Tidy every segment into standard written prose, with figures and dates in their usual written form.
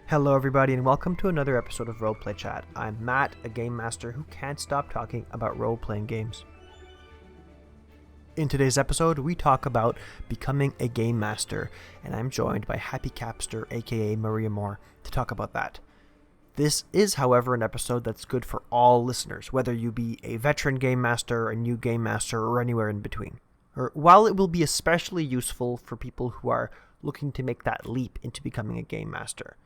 Hello, everybody, and welcome to another episode of Roleplay Chat. I'm Matt, a game master who can't stop talking about role-playing games. In today's episode, we talk about becoming a game master, and I'm joined by HappyCapster, aka Maria Moore, to talk about that. This is, however, an episode that's good for all listeners, whether you be a veteran game master, a new game master, or anywhere in between. While it will be especially useful for people who are looking to make that leap into becoming a game master,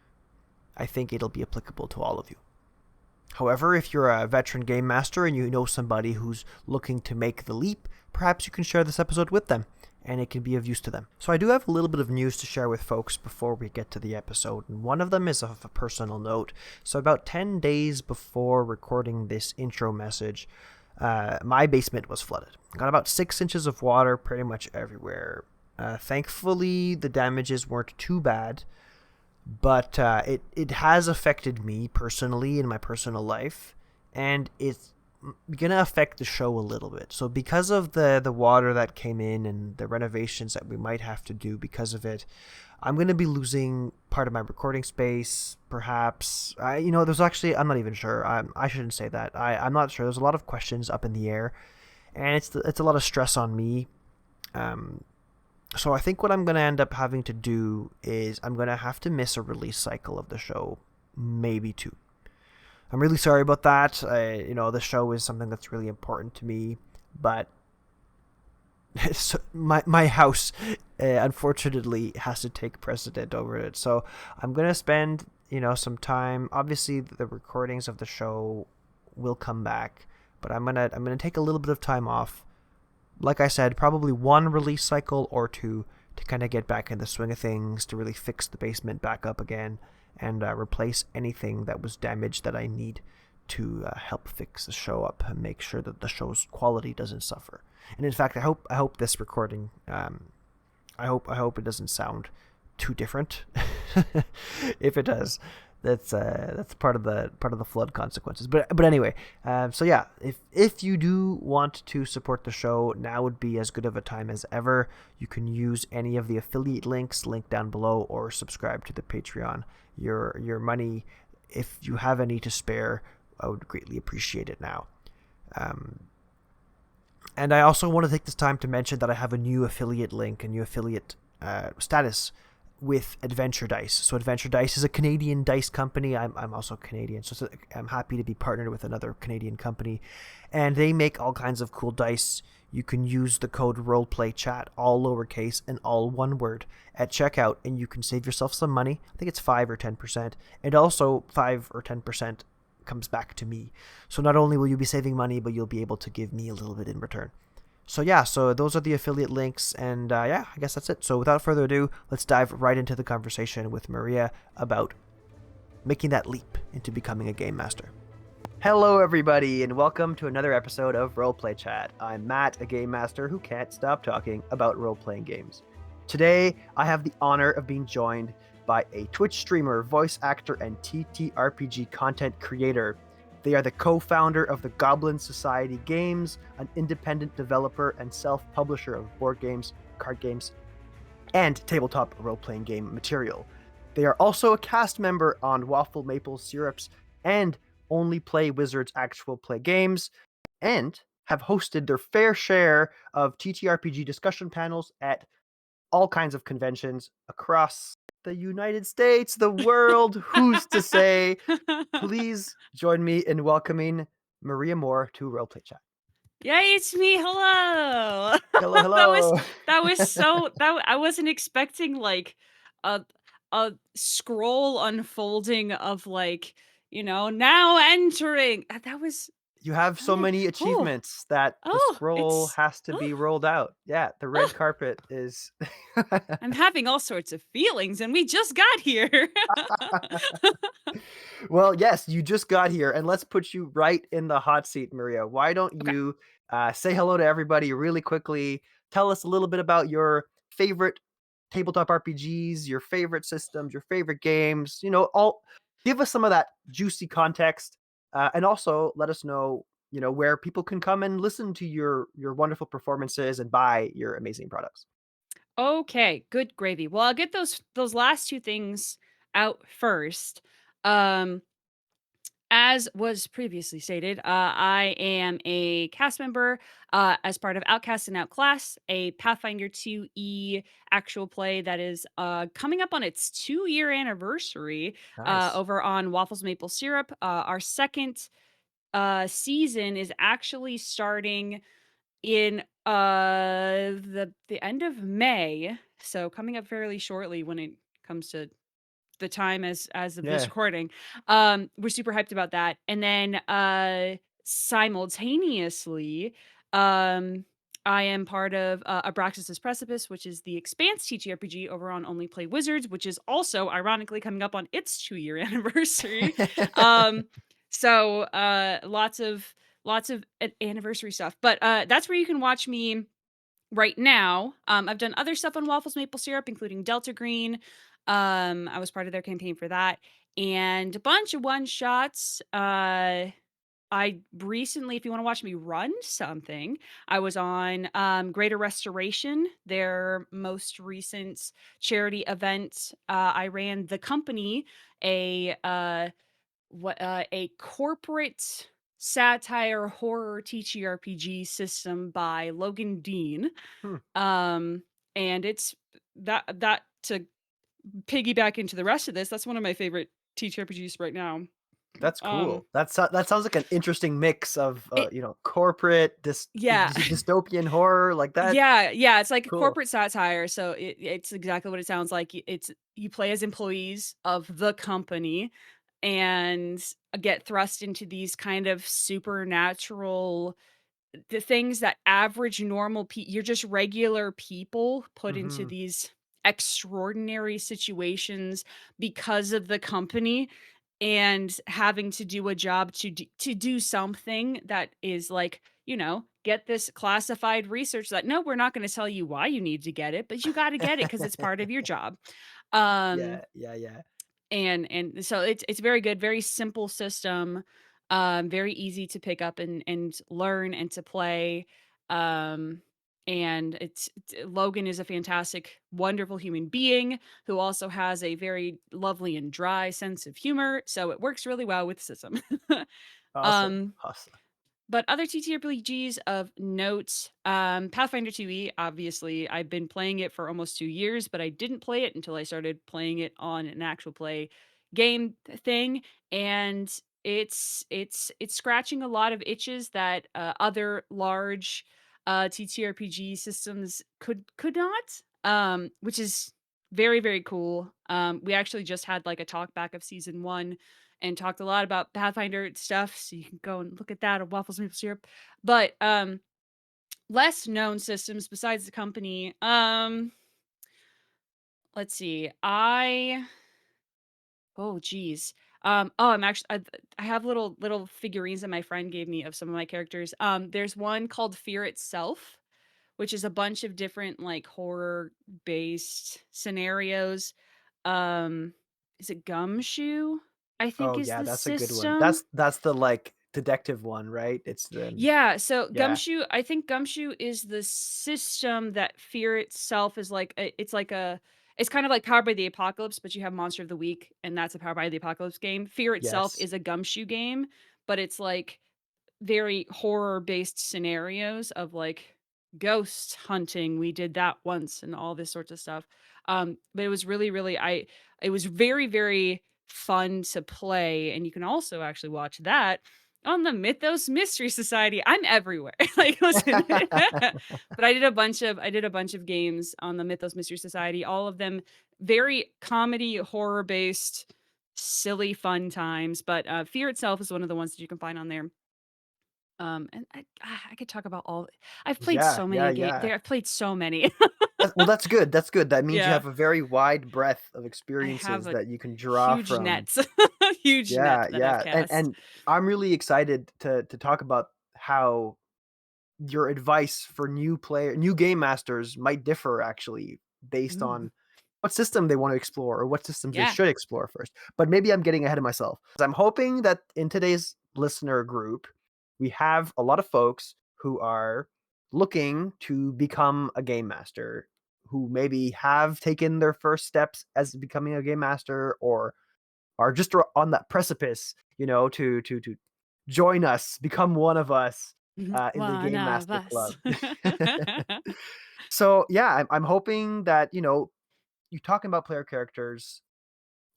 I think it'll be applicable to all of you. However, if you're a veteran game master and you know somebody who's looking to make the leap, perhaps you can share this episode with them, and it can be of use to them. So I do have a little bit of news to share with folks before we get to the episode, and one of them is of a personal note. So about 10 days before recording this intro message, my basement was flooded. Got about 6 inches of water pretty much everywhere. Thankfully, the damages weren't too bad, but it has affected me personally in my personal life, and it's going to affect the show a little bit. So because of the water that came in and the renovations that we might have to do because of it, I'm going to be losing part of my recording space, perhaps. There's actually, I'm not even sure. I shouldn't say that. I'm not sure. There's a lot of questions up in the air, and it's a lot of stress on me. So I think what I'm going to end up having to do is I'm going to have to miss a release cycle of the show, maybe 2. I'm really sorry about that. The show is something that's really important to me, but my house, unfortunately, has to take precedent over it. So I'm going to spend, some time. Obviously, the recordings of the show will come back, but I'm gonna take a little bit of time off. Like I said, probably 1 release cycle or 2 to kind of get back in the swing of things, to really fix the basement back up again and replace anything that was damaged that I need to help fix the show up and make sure that the show's quality doesn't suffer. And in fact, I hope this recording, I hope it doesn't sound too different. If it does, that's part of the flood consequences. But anyway, so yeah, if you do want to support the show, now would be as good of a time as ever. You can use any of the affiliate links linked down below, or subscribe to the Patreon. Your money, if you have any to spare, I would greatly appreciate it now. And I also want to take this time to mention that I have a new affiliate link, a new affiliate status with Adventure Dice. So Adventure Dice is a Canadian dice company. I'm also Canadian, so I'm happy to be partnered with another Canadian company, and they make all kinds of cool dice. You can use the code roleplaychat, all lowercase and all one word, at checkout, and you can save yourself some money. I think it's 5 or 10%, and also 5 or 10% comes back to me. So not only will you be saving money, but you'll be able to give me a little bit in return. So yeah, so those are the affiliate links, and I guess that's it. So without further ado, let's dive right into the conversation with Maria about making that leap into becoming a game master. Hello everybody, and welcome to another episode of Roleplay Chat. I'm Matt, a game master who can't stop talking about role-playing games. Today, I have the honor of being joined by a Twitch streamer, voice actor, and TTRPG content creator. They are the co-founder of the Goblin Society Games, an independent developer and self-publisher of board games, card games, and tabletop role-playing game material. They are also a cast member on Waffle Maple Syrups and Only Play Wizards actual play games, and have hosted their fair share of TTRPG discussion panels at all kinds of conventions across the United States, the world, who's to say. Please join me in welcoming Maria Moore to Roleplay Chat. Yay, it's me. Hello. Hello, hello. that was so I wasn't expecting like a a scroll unfolding of now entering. That was You have so many oh, achievements that the scroll it's has to be rolled out. Yeah, the red carpet is... I'm having all sorts of feelings and we just got here. Well, yes, you just got here, and let's put you right in the hot seat, Maria. Why don't Okay. you say hello to everybody really quickly? Tell us a little bit about your favorite tabletop RPGs, your favorite systems, your favorite games. All give us some of that juicy context, and also let us know, where people can come and listen to your wonderful performances and buy your amazing products. Okay, good gravy. Well, I'll get those last two things out first. Um, as was previously stated, I am a cast member as part of Outcast and Outclass, a Pathfinder 2E actual play that is coming up on its 2-year anniversary Nice. over on Waffles Maple Syrup. Our second season is actually starting in the end of May, so coming up fairly shortly when it comes to the time as of this Yeah. recording. We're super hyped about that. And then simultaneously, um I am part of Abraxas's Precipice, which is the Expanse TTRPG over on Only Play Wizards, which is also ironically coming up on its 2-year anniversary. Um, so lots of anniversary stuff. But that's where you can watch me right now. I've done other stuff on Waffles Maple Syrup, including Delta Green. I was part of their campaign for that, and a bunch of one shots. I recently, if you want to watch me run something, I was on Greater Restoration, their most recent charity event. I ran the company, a a corporate satire horror TTRPG system by Logan Dean. Hmm. Um, and it's that to piggyback into the rest of this, that's one of my favorite TTRPGs right now. That's Um, cool. That sounds like an interesting mix of, it corporate, yeah. dystopian horror like that. Yeah, yeah, it's like a Cool. corporate satire, so it's exactly what it sounds like. It's you play as employees of the company and get thrust into these kind of supernatural the things that average normal you're just regular people put into Mhm. these extraordinary situations because of the company and having to do a job to do something that is like, get this classified research that no, we're not going to tell you why you need to get it, but you got to get it because it's part of your job. Um Yeah, yeah, yeah. and so it's very good, very simple system, very easy to pick up and learn and to play. Um, and Logan is a fantastic, wonderful human being who also has a very lovely and dry sense of humor, so it works really well with the system. Awesome, um, awesome. but other TTRPGs of note, Pathfinder 2e, obviously, I've been playing it for almost 2 years, but I didn't play it until I started playing it on an actual play game thing, and it's scratching a lot of itches that other large TTRPG systems could not, which is very very cool. We actually just had like a talk back of season 1 and talked a lot about Pathfinder stuff, so you can go and look at that at Waffles Maple Syrup. But less known systems besides the company. Let's see. Oh geez. I'm actually I have little figurines that my friend gave me of some of my characters. There's one called Fear Itself, which is a bunch of different like horror based scenarios. Um, is it Gumshoe? I think Oh, is yeah, the that's a good one. system. That's the, like, detective one, right? It's the Yeah, so yeah. Gumshoe, I think Gumshoe is the system that Fear Itself is like it's kind of like Powered by the Apocalypse, but you have Monster of the Week, and that's a Powered by the Apocalypse game. Fear Itself Yes. is a Gumshoe game, but it's like very horror-based scenarios of, like, ghost hunting, we did that once, and all this sorts of stuff. But it was really, really it was very, very fun to play, and you can also actually watch that on the Mythos Mystery Society. I'm everywhere. Like, listen. But I did a bunch of games on the Mythos Mystery Society, all of them very comedy, horror-based, silly, fun times, but, Fear Itself is one of the ones that you can find on there. And I could talk about all I've played Yeah, so yeah, many game yeah. there I've played so many. Well, that's good, that's good. That means you Yeah, have a very wide breadth of I have experiences a that you can draw huge from. nets, huge net Yeah, that I've yeah, cast. and I'm really excited to talk about how your advice for new game masters might differ actually based Ooh, on what system they want to explore or what systems they yeah. should explore first. But maybe I'm getting ahead of myself. I'm hoping that in today's listener group, we have a lot of folks who are looking to become a game master, who maybe have taken their first steps as becoming a game master or are just on that precipice, to join us, become one of us Mhm. in the One Game of Master us. Club. So yeah, I'm hoping that you're talking about player characters,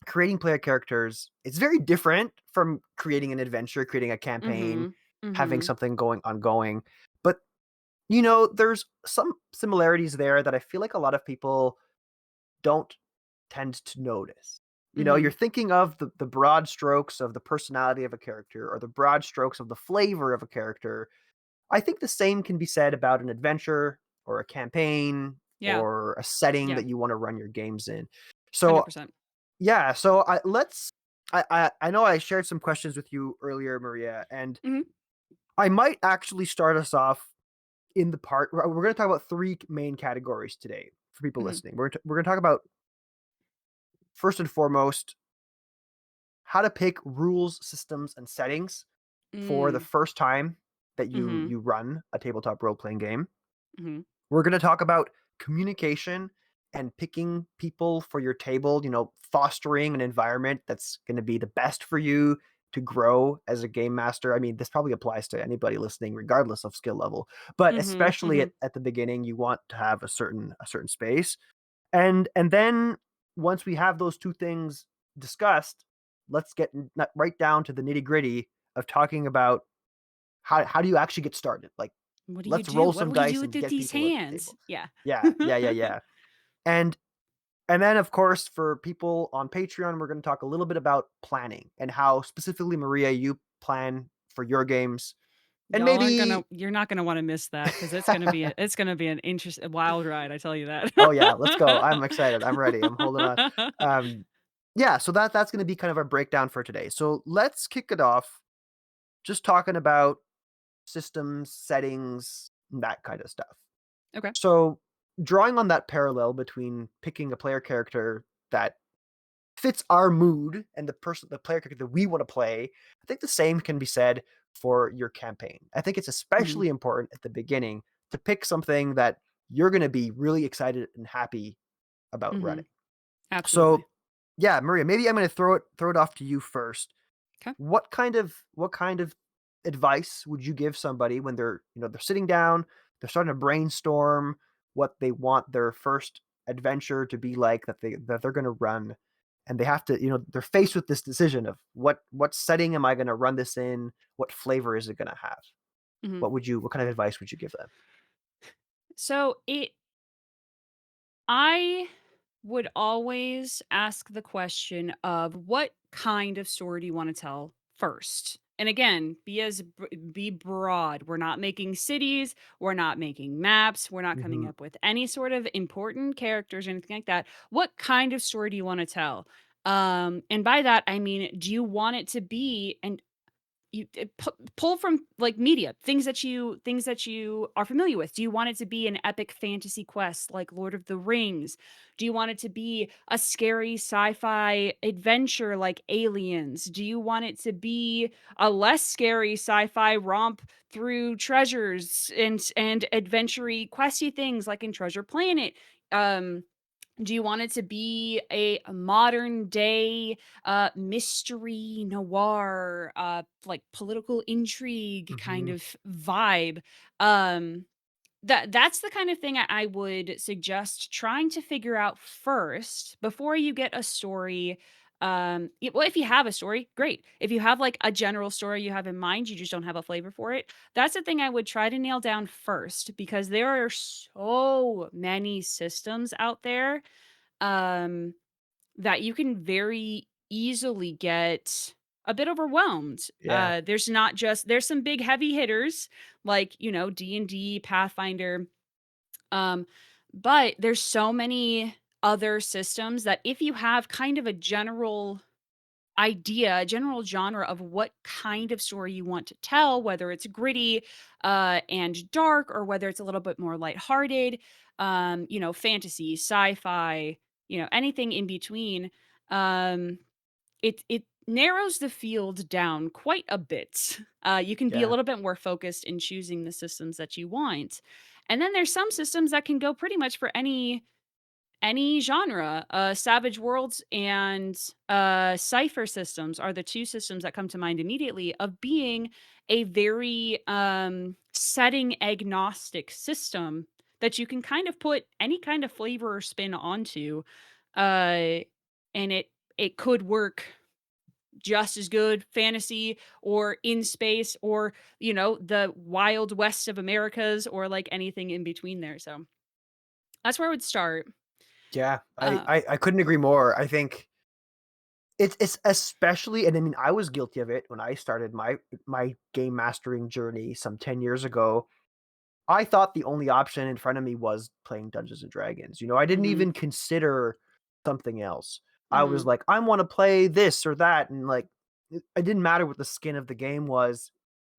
creating player characters. It's very different from creating an adventure, creating a campaign, Mhm. having Mhm. something going ongoing. But there's some similarities there that I feel like a lot of people don't tend to notice. You're Mhm. thinking of the broad strokes of the personality of a character or the broad strokes of the flavor of a character. I think the same can be said about an adventure or a campaign Yeah. or a setting Yeah. that you want to run your games in. So 100%. yeah, so I know I shared some questions with you earlier, Maria, and Mhm. I might actually start us off in the part we're going to talk about three main categories today for people Mhm. listening. We're going to talk about first and foremost how to pick rules, systems, and settings for the Mm. first time that you Mhm. you run a tabletop role playing game. Mhm. We're going to talk about communication and picking people for your table, fostering an environment that's going to be the best for you to grow as a game master. I mean, this probably applies to anybody listening, regardless of skill level, but Mhm. especially at, Mhm. at the beginning, you want to have a certain space. And then once we have those two things discussed, let's get right down to the nitty-gritty of talking about how do you actually get started? Like, What do you let's do? roll What some will you dice do and with get these people at the hands? table. Yeah. Yeah, yeah, yeah, yeah. And and then of course for people on Patreon, we're going to talk a little bit about planning and how specifically Maria you plan for your games. And Y'all aren't gonna maybe you're not gonna wanna miss that because it's gonna be an a wild ride, I tell you oh yeah, let's go. that. I'm excited. I'm ready. I'm holding on. Um yeah, so that's going to be kind of our breakdown for today. So let's kick it off just talking about systems, settings, that kind of stuff. Okay. So, drawing on that parallel between picking a player character that fits our mood and the player character that we want to play, I think the same can be said for your campaign. I think it's Mhm. especially important at the beginning to pick something that you're going to be really excited and happy about running. Mhm. Absolutely. So, yeah, Maria, maybe I'm going to throw it off to you first. 'Kay. What kind of advice would you give somebody when they're sitting down, they're starting to brainstorm what they want their first adventure to be like that they're going to run, and they have to, they're faced with this decision of what setting am I going to run this in? What flavor is it going to have? Mhm. What kind of advice would you give them? So, I would always ask the question of what kind of story do you want to tell first? And again, be broad. We're not making cities, we're not making maps, we're not coming Mhm. up with any sort of important characters or anything like that. What kind of story do you want to tell? And by that I mean, do you want it to be and you pull from like media things that you are familiar with. Do you want it to be an epic fantasy quest like Lord of the Rings? Do you want it to be a scary sci-fi adventure like Aliens? Do you want it to be a less scary sci-fi romp through treasures and adventure-y questy things like in Treasure Planet? um do you want it to be a modern day, mystery noir, like political intrigue kind Mhm. of vibe? Um, that's the kind of thing I would suggest trying to figure out first before you get a story. Well, if you have a story, great. If you have like a general story you have in mind, you just don't have a flavor for it. That's the thing I would try to nail down first because there are so many systems out there um, that you can very easily get a bit overwhelmed. Yeah. There's not just there's some big heavy hitters like, D&D, Pathfinder, um, but there's so many other systems that if you have kind of a general idea, a general genre of what kind of story you want to tell, whether it's gritty and dark or whether it's a little bit more lighthearted, fantasy, sci-fi, anything in between. Um, it narrows the field down quite a bit. You can be a Yeah. little bit more focused in choosing the systems that you want. And then there's some systems that can go pretty much for any. any genre. Savage Worlds and Cypher systems are the two systems that come to mind immediately of being a very setting agnostic system that you can kind of put any kind of flavor or spin onto, uh, and it could work just as good fantasy or in space or the wild west of Americas or like anything in between there. So that's where I would start. Yeah, Uh, I couldn't agree more. I think it's especially, and I mean, I was guilty of it when I started my game mastering journey some 10 years ago. I thought the only option in front of me was playing Dungeons& and Dragons, I didn't mhm, even consider something else. I was mhm, like, "I wanna play this or that," and, like, it didn't matter what the skin of the game was.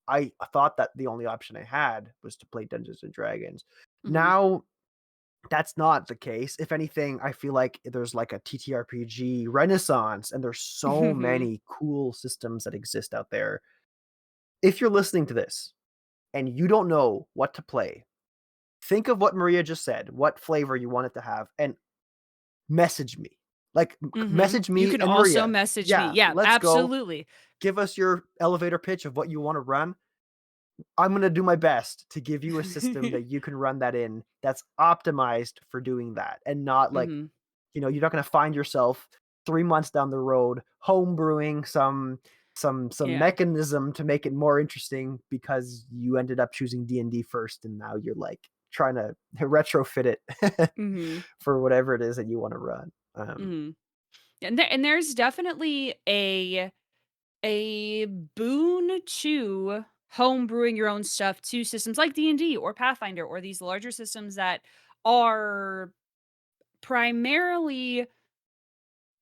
I thought that the only option I had was to play Dungeons& and Dragons. mhm, Now, that's not the case. If anything, I feel like there's, like, a TTRPG renaissance, and there's so mhm, many cool systems that exist out there. If you're listening to this and you don't know what to play, think of what Maria just said, what flavor you want it to have, and message me. Like, mhm. message You me can and also Maria. message me. Yeah, Yeah, let's go. absolutely. Give us your elevator pitch of what you wanna run. I'm gonna do my best to give you a system that you can run that in that's optimized for doing that, and not like, Mhm. you're not gonna find yourself 3 months down the road home brewing some Yeah. mechanism to make it more interesting because you ended up choosing D&D first, and now you're, like, trying to retrofit it Mhm, for whatever it is that you wanna run. mhm. And there's definitely a boon to home brewing your own stuff to systems like D&D or Pathfinder or these larger systems that are primarily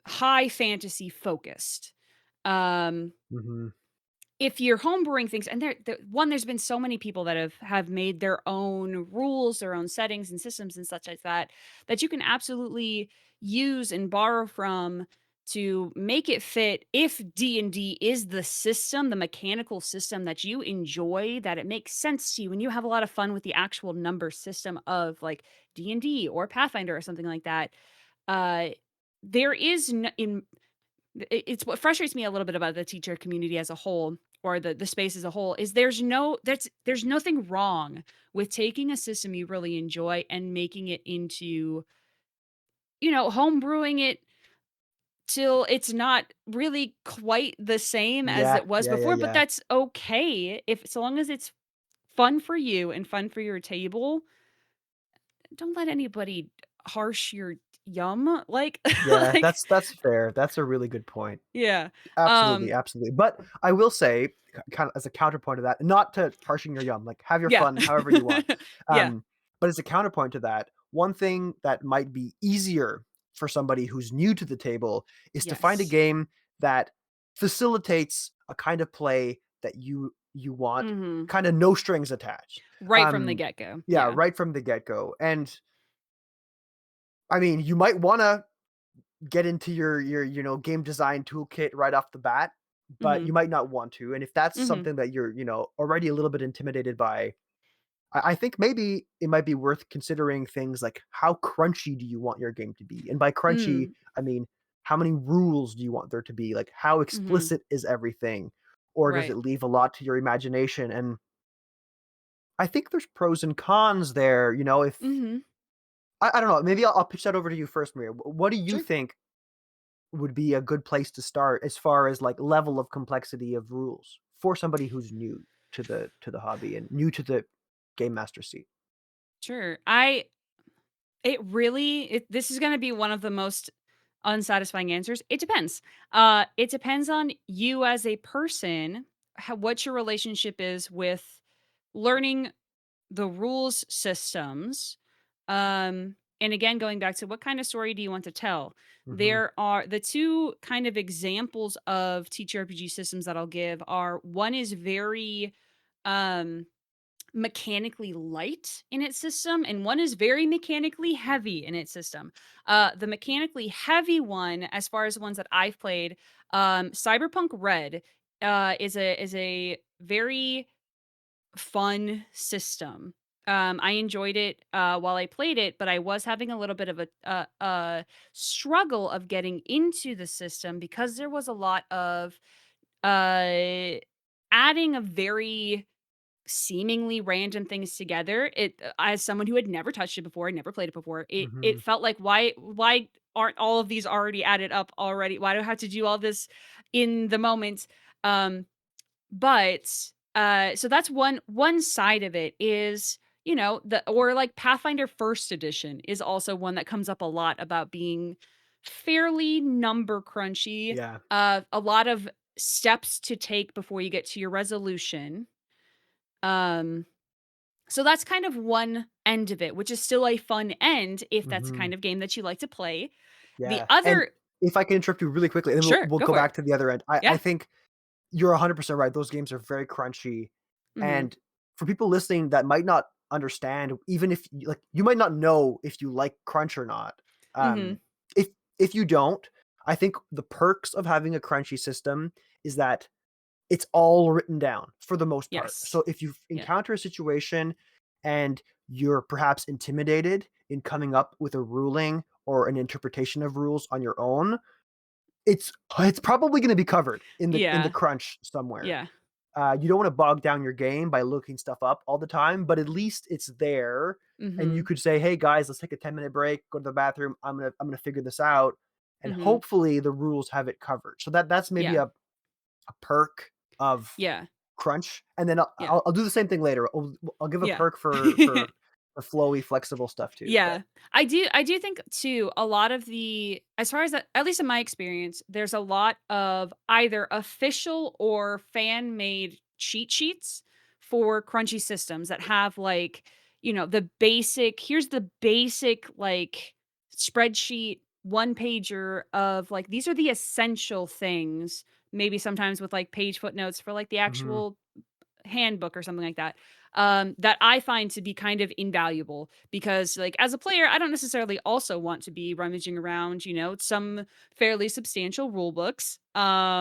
high fantasy focused. Um, Mhm. if you're homebrewing things, and there's been so many people that have made their own rules, their own settings and systems and such as that, that you can absolutely use and borrow from to make it fit if D&D is the system, the mechanical system that you enjoy, that it makes sense to you, and you have a lot of fun with the actual number system of, like, D&D or Pathfinder or something like that. Uh, there is n in it's what frustrates me a little bit about the teacher community as a whole, or the space as a whole, is there's nothing wrong with taking a system you really enjoy and making it into, home brewing it till it's not really quite the same as Yeah, it was yeah, yeah, before, but yeah. that's okay if so long as it's fun for you and fun for your table. Don't let anybody harsh your yum, like Yeah, like that's fair. That's a really good point. yeah. Absolutely, Um, absolutely. But I will say, kind of as a counterpoint to that, not to harshing your yum, like, have your yeah. fun however you want. Yeah. But as a counterpoint to that, one thing that might be easier for somebody who's new to the table is to find a Yes. game that facilitates a kind of play that you want, Mhm. kinda no strings attached. Right from the Um, get-go. yeah, Yeah. right from the get-go, and, I mean, you might wanna get into your game design toolkit right off the bat, but you Mhm. might not want to. And if that's Mhm. something that you're, already a little bit intimidated by, I think maybe it might be worth considering things like how crunchy do you want your game to be? And by crunchy, Mm. I mean, how many rules do you want there to be? Like, how Mhm. explicit is everything? Or does Right. it leave a lot to your imagination? And I think there's pros and cons there. If Mhm. I don't know, maybe I'll pitch that over to you first, Maria. What do you Sure. think would be a good place to start as far as, like, level of complexity of rules for somebody who's new to the hobby and new to the game master seat? Sure. This is gonna be one of the most unsatisfying answers. It depends. It depends on you as a person, what your relationship is with learning the rules systems. And again, going back to what kind of story do you want to tell? Mhm, There are the two kind of examples of TTRPG systems that I'll give are one is very um mechanically light in its system, and one is very mechanically heavy in its system. The mechanically heavy one, as far as the ones that I've played, Cyberpunk Red, is a very fun system. I enjoyed it, while I played it, but I was having a little bit of a struggle of getting into the system because there was a lot of, uh, adding a very seemingly random things together. As someone who had never touched it before, never played it before, it Hmm. felt like, why aren't all of these already added up already? Why do I have to do all this in the moment? Um, but, so that's one side of it is, the or like Pathfinder First Edition is also one that comes up a lot about being fairly number crunchy, Yeah. a lot of steps to take before you get to your resolution. Um, so that's kind of one end of it, which is still a fun end if that's a Hmm. kind of game that you like to play. The Yeah. And other if I can interrupt you really quickly, and then Sure, we'll go go for it. back to the other end. I Yeah. think you're 100% right. Those games are very crunchy, Mhm. and for people listening that might not understand, even if you like, you might not know if you like crunch or not. Mhm. If you don't, I think the perks of having a crunchy system is that it's all written down for the most part. Yes. So if you Yeah. encounter a situation and you're perhaps intimidated in coming up with a ruling or an interpretation of rules on your own, it's probably going to be covered in the Yeah. crunch somewhere. Yeah. You don't want to bog down your game by looking stuff up all the time, but at least it's there, and you Mhm. could say, "Hey guys, let's take a 10-minute break, go to the bathroom. I'm gonna figure this out," and Mhm. hopefully the rules have it covered. So that's maybe Yeah. a perk of Yeah. crunch, and then I'll Yeah. I'll I'll do the same thing later. I'll give a Yeah. perk for flowy, flexible stuff too. But Yeah. I do think too, a lot of the as far as that at least in my experience, there's a lot of either official or fan-made cheat sheets for crunchy systems that have, like, the basic here's the basic, like, spreadsheet one-pager of, like, these are the essential things, maybe sometimes with, like, page footnotes for, like, the mhm, actual handbook or something like that, that I find to be kind of invaluable because, like, as a player, I don't necessarily also want to be rummaging around, some fairly substantial rule books.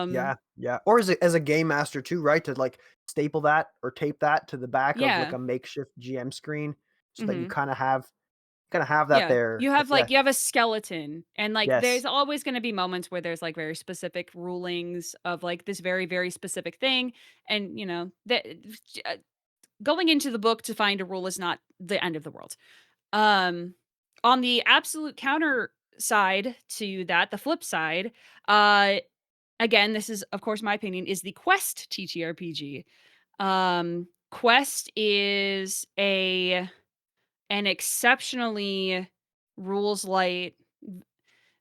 yeah, yeah, or as a game master too, right? To like staple that or tape that to the back of like Yeah. a makeshift GM screen so that you Mhm. kinda have that Yeah. there. You have, Yeah, like you have a skeleton, and, like, yes. there's always gonna be moments where there's, like, very specific rulings of, like, this very, very specific thing, and, that going into the book to find a rule is not the end of the world. Um, on the absolute counter side to that, the flip side, uh, again, this is, of course, my opinion, is the Quest TTRPG. Quest is an exceptionally rules light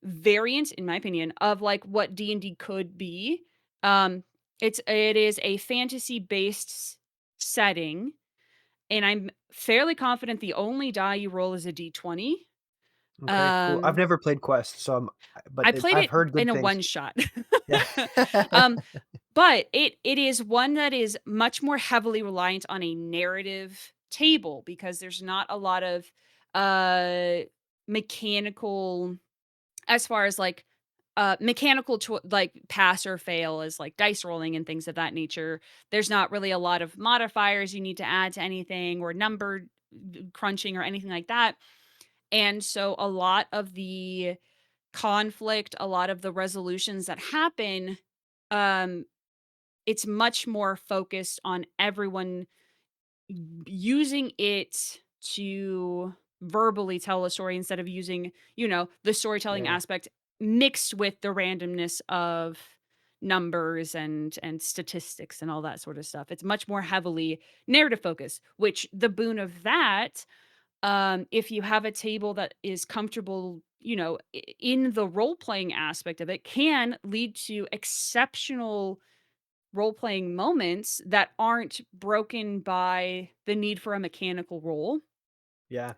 variant, in my opinion, of like what D&D could be. Um, it is a fantasy based setting, and I'm fairly confident the only die you roll is a D20. Okay, cool. I've Um, never played Quest, so I but played I've it heard in good a things. one shot. Yeah. um, but it is one that is much more heavily reliant on a narrative table because there's not a lot of uh mechanical as far as like mechanical like pass or fail is like dice rolling and things of that nature. There's not really a lot of modifiers you need to add to anything or number crunching or anything like that. And so a lot of the conflict, a lot of the resolutions that happen, um, it's much more focused on everyone using it to verbally tell a story instead of using, the storytelling Yeah, aspect mixed with the randomness of numbers and statistics and all that sort of stuff. It's much more heavily narrative focused, which the boon of that, if you have a table that is comfortable, in the role playing aspect of it, can lead to exceptional role playing moments that aren't broken by the need for a mechanical role, yeah,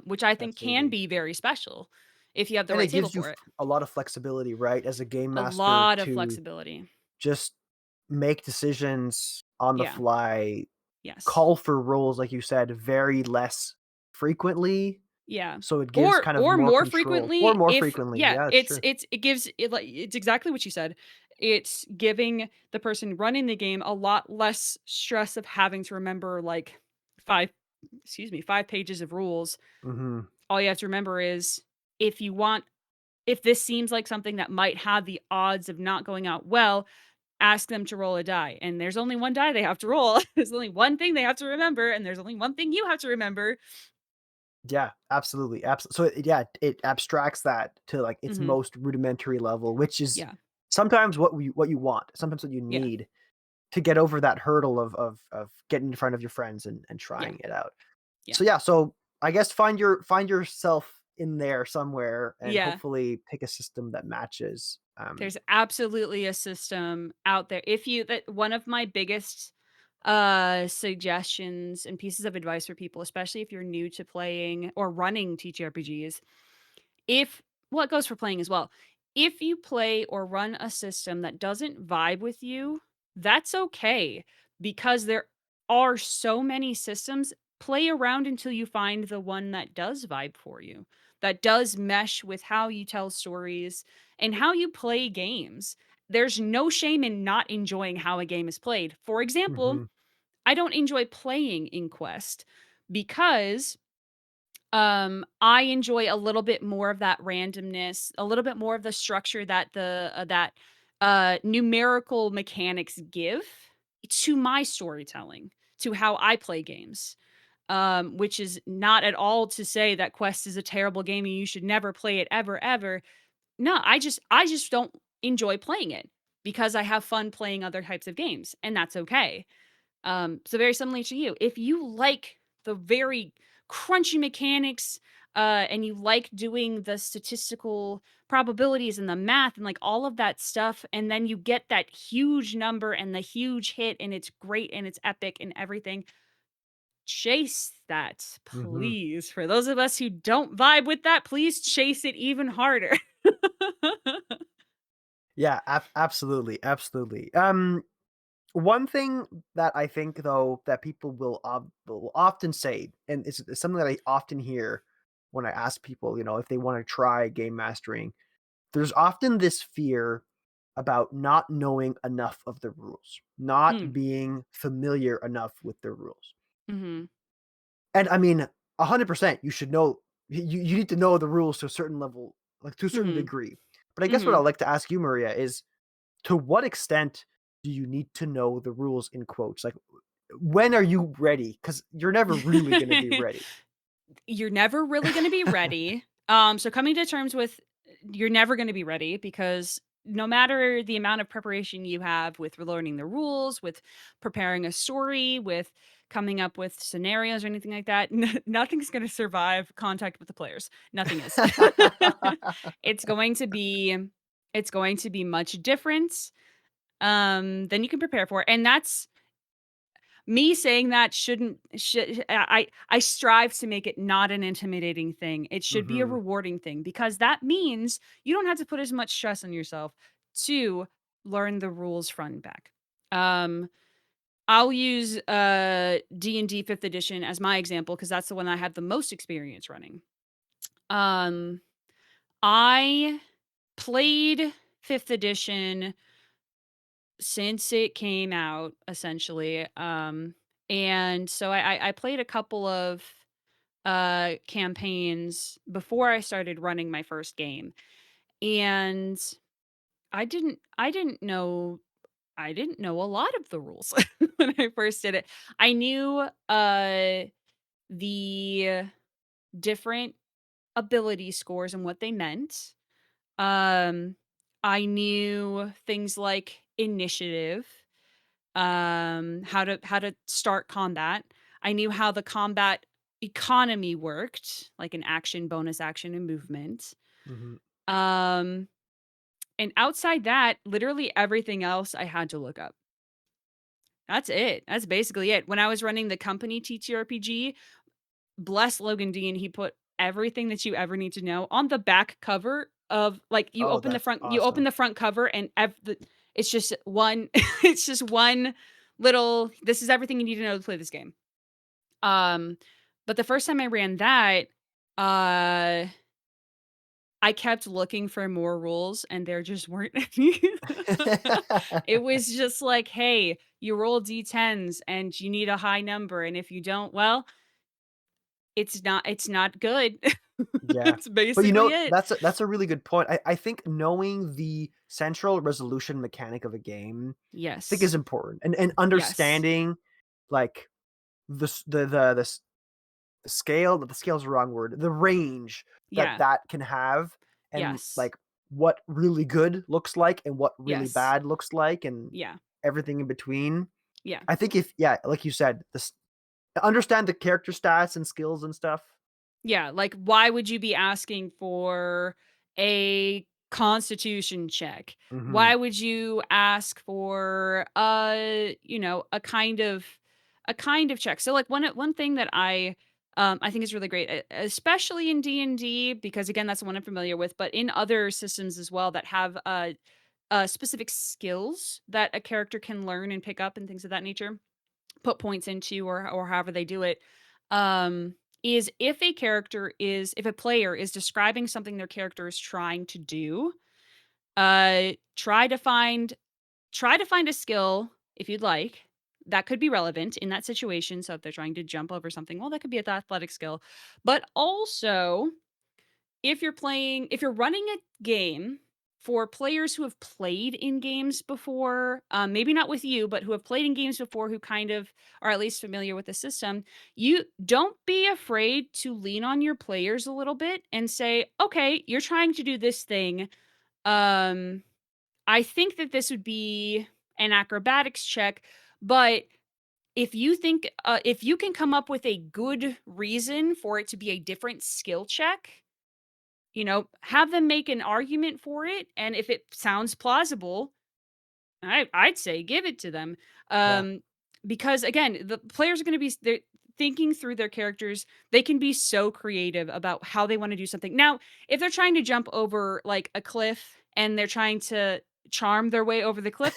which I think can absolutely. be very special if you have the And it right table gives you for it. a lot of flexibility, right, as a game A master lot of to flexibility. just make decisions on the Yeah. fly, Yes. call for roles, like you said, very less frequently, Yeah. so it gives Or kind of or more more control or frequently more if frequently. yeah, Yeah, that's true. it gives it like it's exactly what you said. It's giving the person running the game a lot less stress of having to remember like 5 excuse me, 5 pages of rules. Mm-hmm. All you have to remember is if you want if this seems like something that might have the odds of not going out well, ask them to roll a die. And there's only one die they have to roll. There's only one thing they have to remember, and there's only one thing you have to remember. Yeah, absolutely, absolutely. So yeah, it abstracts that to like its Mhm. most rudimentary level, which is Yeah. sometimes what you want, sometimes what you Yeah. need to get over that hurdle of getting in front of your friends and Yeah. trying it out. Yeah. So yeah, so I guess find yourself in there somewhere and Yeah. hopefully pick a system that matches. There's absolutely a system out there. If you that one of my biggest suggestions and pieces of advice for people, especially if you're new to playing or running TTRPGs, if well, it goes for playing as well. If you play or run a system that doesn't vibe with you, that's okay because there are so many systems. Play around until you find the one that does vibe for you, that does mesh with how you tell stories and how you play games. There's no shame in not enjoying how a game is played. For example, Mhm, I don't enjoy playing in Quest because I enjoy a little bit more of that randomness, a little bit more of the structure that numerical mechanics give to my storytelling, to how I play games. Which is not at all to say that Quest is a terrible game and you should never play it ever, ever. No, I just don't enjoy playing it because I have fun playing other types of games, and that's okay. So very similarly to you, if you like the very crunchy mechanics, and you like doing the statistical probabilities and the math and like all of that stuff, and then you get that huge number and the huge hit, and it's great and it's epic and everything, chase that, mhm. please. For those of us who don't vibe with that, please chase it even harder. Yeah, absolutely, absolutely. One thing that I think though that people will often say, and it's something that I often hear when I ask people, if they want to try game mastering, there's often this fear about not knowing enough of the rules, not Mm, being familiar enough with the rules. mhm, And I mean, 100%, you should know you need to know the rules to a certain level, like to a certain mhm, degree. But I guess what I'd mhm. like to ask you, Maria, is to what extent do you need to know the rules in quotes? Like, when are you ready? Because you're never really going to be ready. You're never really gonna be ready. So coming to terms with you're never gonna be ready because no matter the amount of preparation you have with learning the rules, with preparing a story, with coming up with scenarios or anything like that, nothing's gonna survive contact with the players. Nothing is. It's going to be it's going to be much different than you can prepare for. And that's me saying that should I strive to make it not an intimidating thing. It should be a Hmm. rewarding thing because that means you don't have to put as much stress on yourself to learn the rules front and back. Um, I'll use D&D 5th edition as my example because that's the one I have the most experience running. Um, I played 5th edition since it came out, essentially, and so I played a couple of, campaigns before I started running my first game, and I didn't know a lot of the rules when I first did it. I knew, the different ability scores and what they meant. Um, I knew things like initiative, how to start combat. I knew how the combat economy worked, like an action, bonus action, and movement. Hmm. Um, and outside that, literally everything else I had to look up. That's it. That's basically it. When I was running the company TTRPG, bless Logan Dean, he put everything that you ever need to know on the back cover of like Oh, that's you open awesome. the front cover and it's just one it's just one little this is everything you need to know to play this game. Um but the first time I ran that, uh I kept looking for more rules and there just weren't any. It was just like, hey, you roll D10s and you need a high number and if you don't, well, it's not good. Yeah. That's But, basically it. that's a really good point. I think knowing the central resolution mechanic of a game, I think Yes. is important, and Yes. understanding, like, the s the s the scale the scale is the wrong word, the range that Yeah. that can have, and, Yes. like, what really good looks like and what really Yes. bad looks like and Yeah. everything in between. Yeah. I think if yeah, like you said, this understand the character stats and skills and stuff. Yeah, like, why would you be asking for a constitution check? Mhm. Why would you ask for, a kind of check? So, like, one thing that I think is really great, especially in D&D, because, again, that's the one I'm familiar with, but in other systems as well that have, specific skills that a character can learn and pick up and things of that nature, put points into, or however they do it, um is if a player is describing something their character is trying to do, uh try to find try to find a skill, if you'd like, that could be relevant in that situation. So if they're trying to jump over something, well, that could be an athletic skill. But also, if you're running a game for players who have played in games before, maybe not with you, but who have played in games before, who kind of are at least familiar with the system, you don't be afraid to lean on your players a little bit and say, okay, you're trying to do this thing. Um, I think that this would be an acrobatics check, but if you can come up with a good reason for it to be a different skill check, have them make an argument for it, and if it sounds plausible, I'd say give it to them. Yeah. Um, because again, the players are gonna be they're thinking through their characters. They can be so creative about how they wanna do something. Now, if they're trying to jump over, like, a cliff and they're trying to charm their way over the cliff,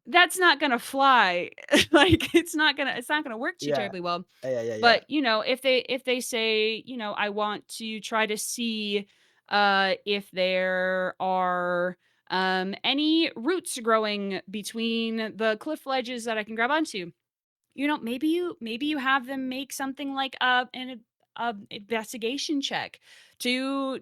that's not gonna fly. Like, it's not gonna work too Yeah. terribly well. Yeah, yeah, yeah. But, if they say, "I want to try to see, if there are, any roots growing between the cliff ledges that I can grab onto." Maybe you have them make something like a investigation check to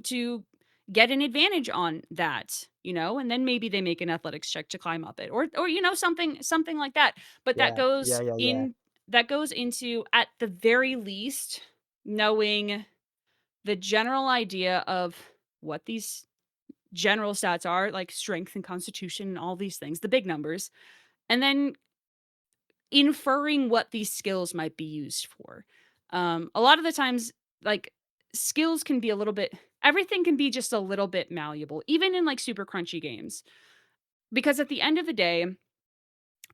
get an advantage on that, and then maybe they make an athletics check to climb up it, or something like that. But that Yeah. goes Yeah, yeah, yeah. in that goes into, at the very least, knowing the general idea of what these general stats are, like strength and constitution and all these things, the big numbers, and then inferring what these skills might be used for. A lot of the times, like, skills can be a little bit everything can be just a little bit malleable, even in, like, super crunchy games. Because at the end of the day,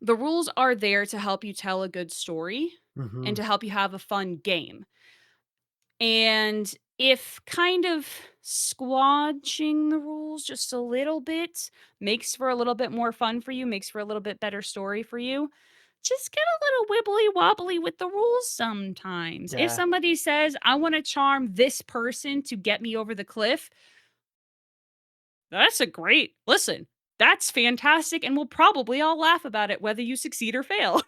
the rules are there to help you tell a good story and Mhm. to help you have a fun game. And if kind of squashing the rules just a little bit makes for a little bit more fun for you, makes for a little bit better story for you, just get a little wibbly wobbly with the rules sometimes. If Yeah. somebody says, I want to charm this person to get me over the cliff, listen, that's fantastic. And we'll probably all laugh about it, whether you succeed or fail.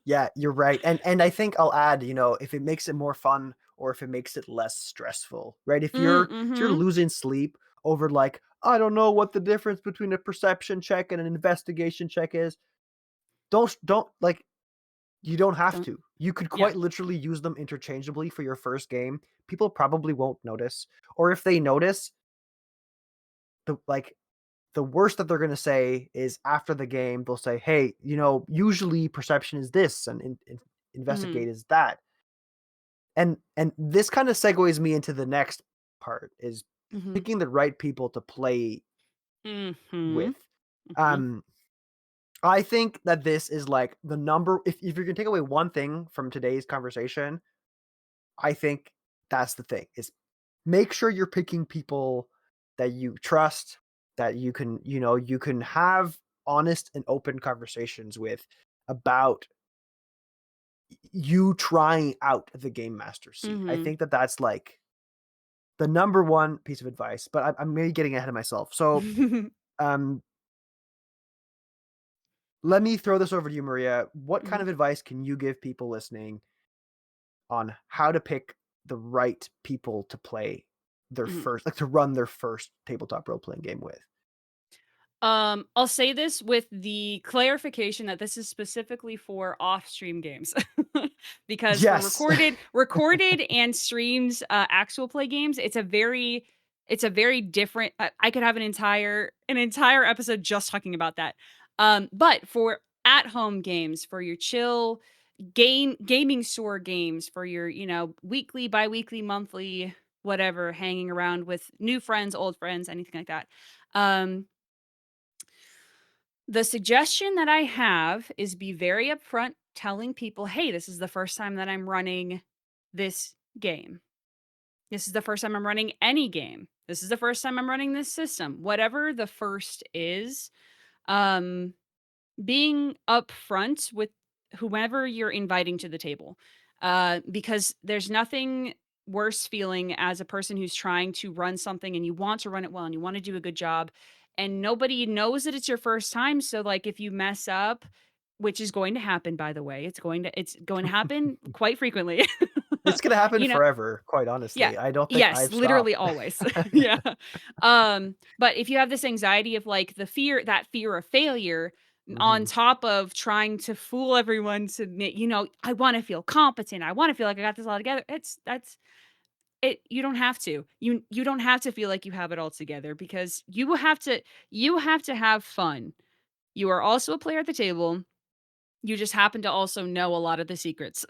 Yeah, you're right, and I think I'll add, if it makes it more fun or if it makes it less stressful, right? If you're Mm-hmm. losing sleep over, like, "I don't know what the difference between a perception check and an investigation check is," don't like, you don't have Don't, to. You could yeah. quite literally use them interchangeably for your first game. People probably won't notice, or if they notice, the worst that they're gonna say is after the game, they'll say, "Hey, usually perception is this and Mm-hmm. investigate is that." And this kinda segues me into the next part, is Mm-hmm. picking the right people to play Mm-hmm. with. Mm-hmm. Um, I think that this is, like, the number if you're gonna take away one thing from today's conversation, I think that's the thing, is make sure you're picking people that you trust, that you can have honest and open conversations with about you trying out the game master seat. I Mm-hmm. think that that's, like, the number one piece of advice, but I'm maybe getting ahead of myself. So, um, let me throw this over to you, Maria. What kind Mhm. of advice can you give people listening on how to pick the right people to play their Mhm. first, like to run their first tabletop role playing game with. I'll say this with the clarification that this is specifically for off-stream games. Because for Yes. recorded and streamed, actual play games, it's a very different I could have an entire episode just talking about that. But for at-home games, for your chill gaming store games, for your, weekly, biweekly, monthly, whatever, hanging around with new friends, old friends, anything like that. Um the suggestion that I have is be very upfront telling people, "Hey, this is the first time that I'm running this game. This is the first time I'm running any game. This is the first time I'm running this system." Whatever the first is, um, being upfront with whomever you're inviting to the table. Because there's nothing worse feeling as a person who's trying to run something and you want to run it well and you want to do a good job and nobody knows that it's your first time. So like if you mess up, which is going to happen, by the way, it's going to happen quite frequently. It's gonna happen you know, forever, quite yeah. honestly. I don't think Yes, I've literally stopped. always. Yeah. But if you have this anxiety of, like, that fear of failure on Mhm. top of trying to fool everyone to "I wanna feel competent, I wanna feel like I got this all together," that's it you don't have to. You don't have to feel like you have it all together because you have to have fun. You are also a player at the table. You just happen to also know a lot of the secrets.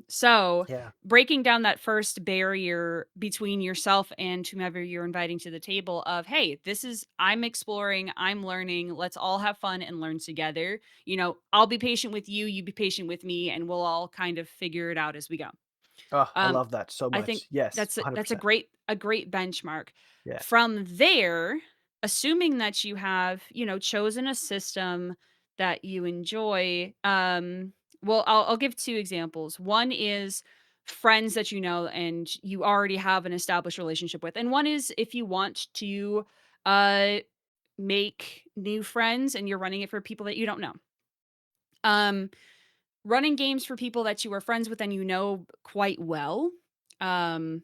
So Yeah. breaking down that first barrier between yourself and whomever you're inviting to the table of, hey, I'm exploring, I'm learning, let's all have fun and learn together. I'll be patient with you, you be patient with me, and we'll all kind of figure it out as we go. Oh, I Um, love that so I think much. Yes, that's a 100%. great benchmark. Yeah. From there, assuming that you have, chosen a system that you enjoy, well, I'll give 2 examples. One is friends that you know and you already have an established relationship with, and one is if you want to, uh, make new friends and you're running it for people that you don't know. Um, Running games for people that you are friends with and you know quite well, um,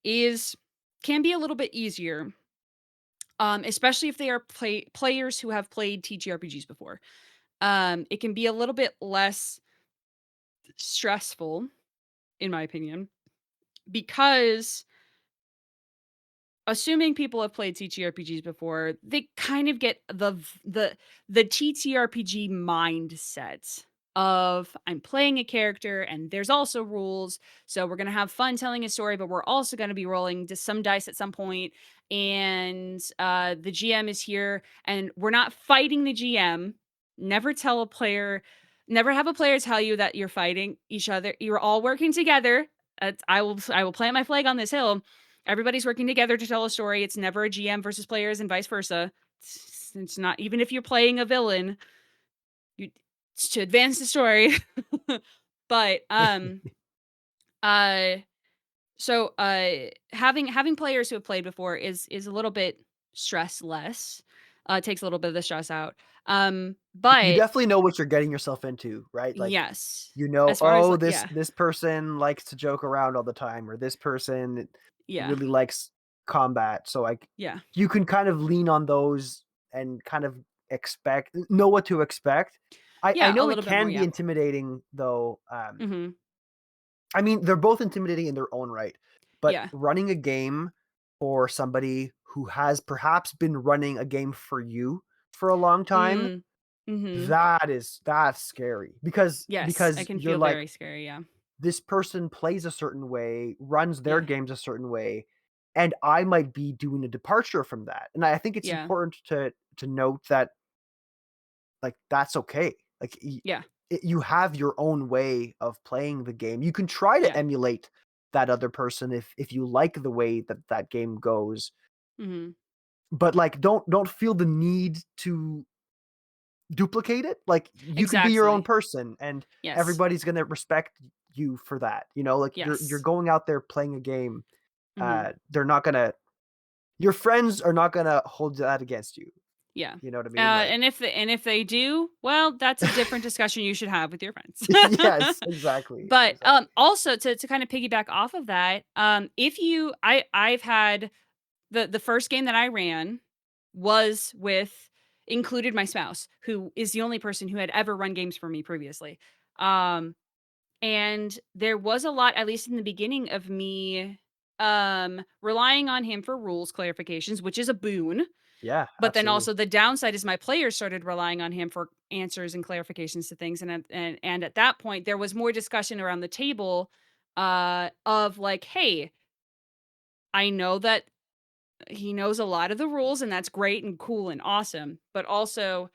is can be a little bit easier, especially if they are players who have played TTRPGs before. It can be a little bit less stressful, in my opinion, because assuming people have played TTRPGs before, they kind of get the TTRPG mindset of I'm playing a character and there's also rules, so we're gonna have fun telling a story, but we're also gonna be rolling just some dice at some point, and the GM is here, and we're not fighting the GM. Never tell a player, never have a player tell you that you're fighting each other. You're all working together. I will plant my flag on this hill. Everybody's working together to tell a story. It's never a GM versus players and vice versa. It's not even if you're playing a villain, you it's to advance the story. But uh having players who have played before is a little bit stress less. Takes a little bit of the stress out. You But definitely know what you're getting yourself into, right? Like, yes. you know, As far as "Oh, like this yeah. this person likes to joke around all the time," or "This person Yeah. really likes combat." So, like, Yeah. you can kind of lean on those and kind of know what to expect. I Yeah, a know it little bit more, can be yeah. intimidating, though, Mhm. I mean, they're both intimidating in their own right, but Yeah. running a game for somebody who has perhaps been running a game for you for a long time, Mm. Mhm. that's scary Yes, I because can you're feel like, very scary, yeah. this person plays a certain way, runs their Yeah. games a certain way, and I might be doing a departure from that. And I think it's Yeah. important to note that, like, that's okay. Like, Yeah. you have your own way of playing the game. You can try to Yeah. emulate that other person if you like the way that that game goes, Mhm. but, like, don't feel the need to duplicate it. Like, you can be your own Exactly. person, and Yes. everybody's gonna respect you for that, you know? Like, you're Yes. going out there playing a game, Mhm. they're not gonna your friends are not gonna hold that against you. Yeah. You know what I mean? Like, And if they do, well, that's a different discussion you should have with your friends. yes, exactly, But, exactly. also to kind of piggyback off of that, if you I've had the first game that I ran was with included my spouse, who is the only person who had ever run games for me previously. Um, and there was a lot, at least in the beginning, of me, relying on him for rules clarifications, which is a boon. Yeah, But then absolutely. also the downside is my players started relying on him for answers and clarifications to things, and at that point, there was more discussion around the table, of like, "Hey, I know that he knows a lot of the rules, and that's great and cool and awesome, but also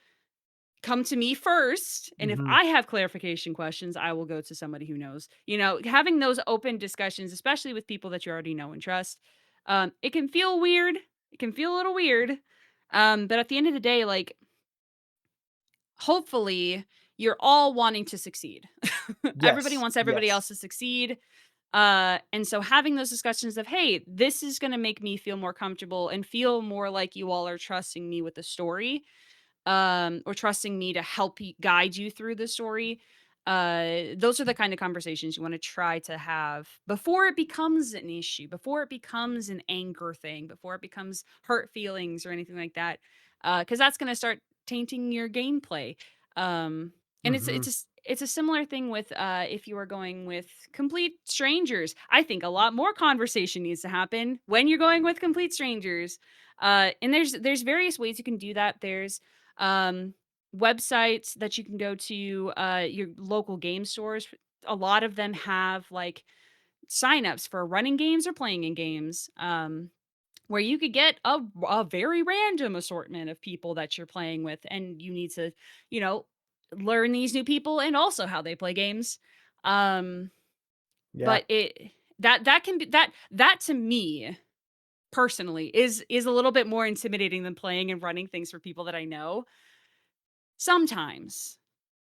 come to me first, and if Hmm. I have clarification questions, I will go to somebody who knows." You know, having those open discussions, especially with people that you already know and trust, it can feel weird. It can feel a little weird. But at the end of the day, like, hopefully you're all wanting to succeed. Everybody Yes, wants everybody yes. else to succeed. And so having those discussions of, hey, this is going to make me feel more comfortable and feel more like you all are trusting me with the story, or trusting me to help you guide you through the story. Those are the kind of conversations you want to try to have before it becomes an issue, before it becomes an anger thing, before it becomes hurt feelings or anything like that. Because that's going to start tainting your gameplay. And Hmm. it's a similar thing with if you are going with complete strangers. I think a lot more conversation needs to happen when you're going with complete strangers. And there's various ways you can do that. There's um, websites that you can go to, your local game stores. A lot of them have like signups for running games or playing in games, where you could get a very random assortment of people that you're playing with, and you need to, you know, learn these new people and also how they play games. Um, Yeah, but that can be that to me personally is a little bit more intimidating than playing and running things for people that I know sometimes.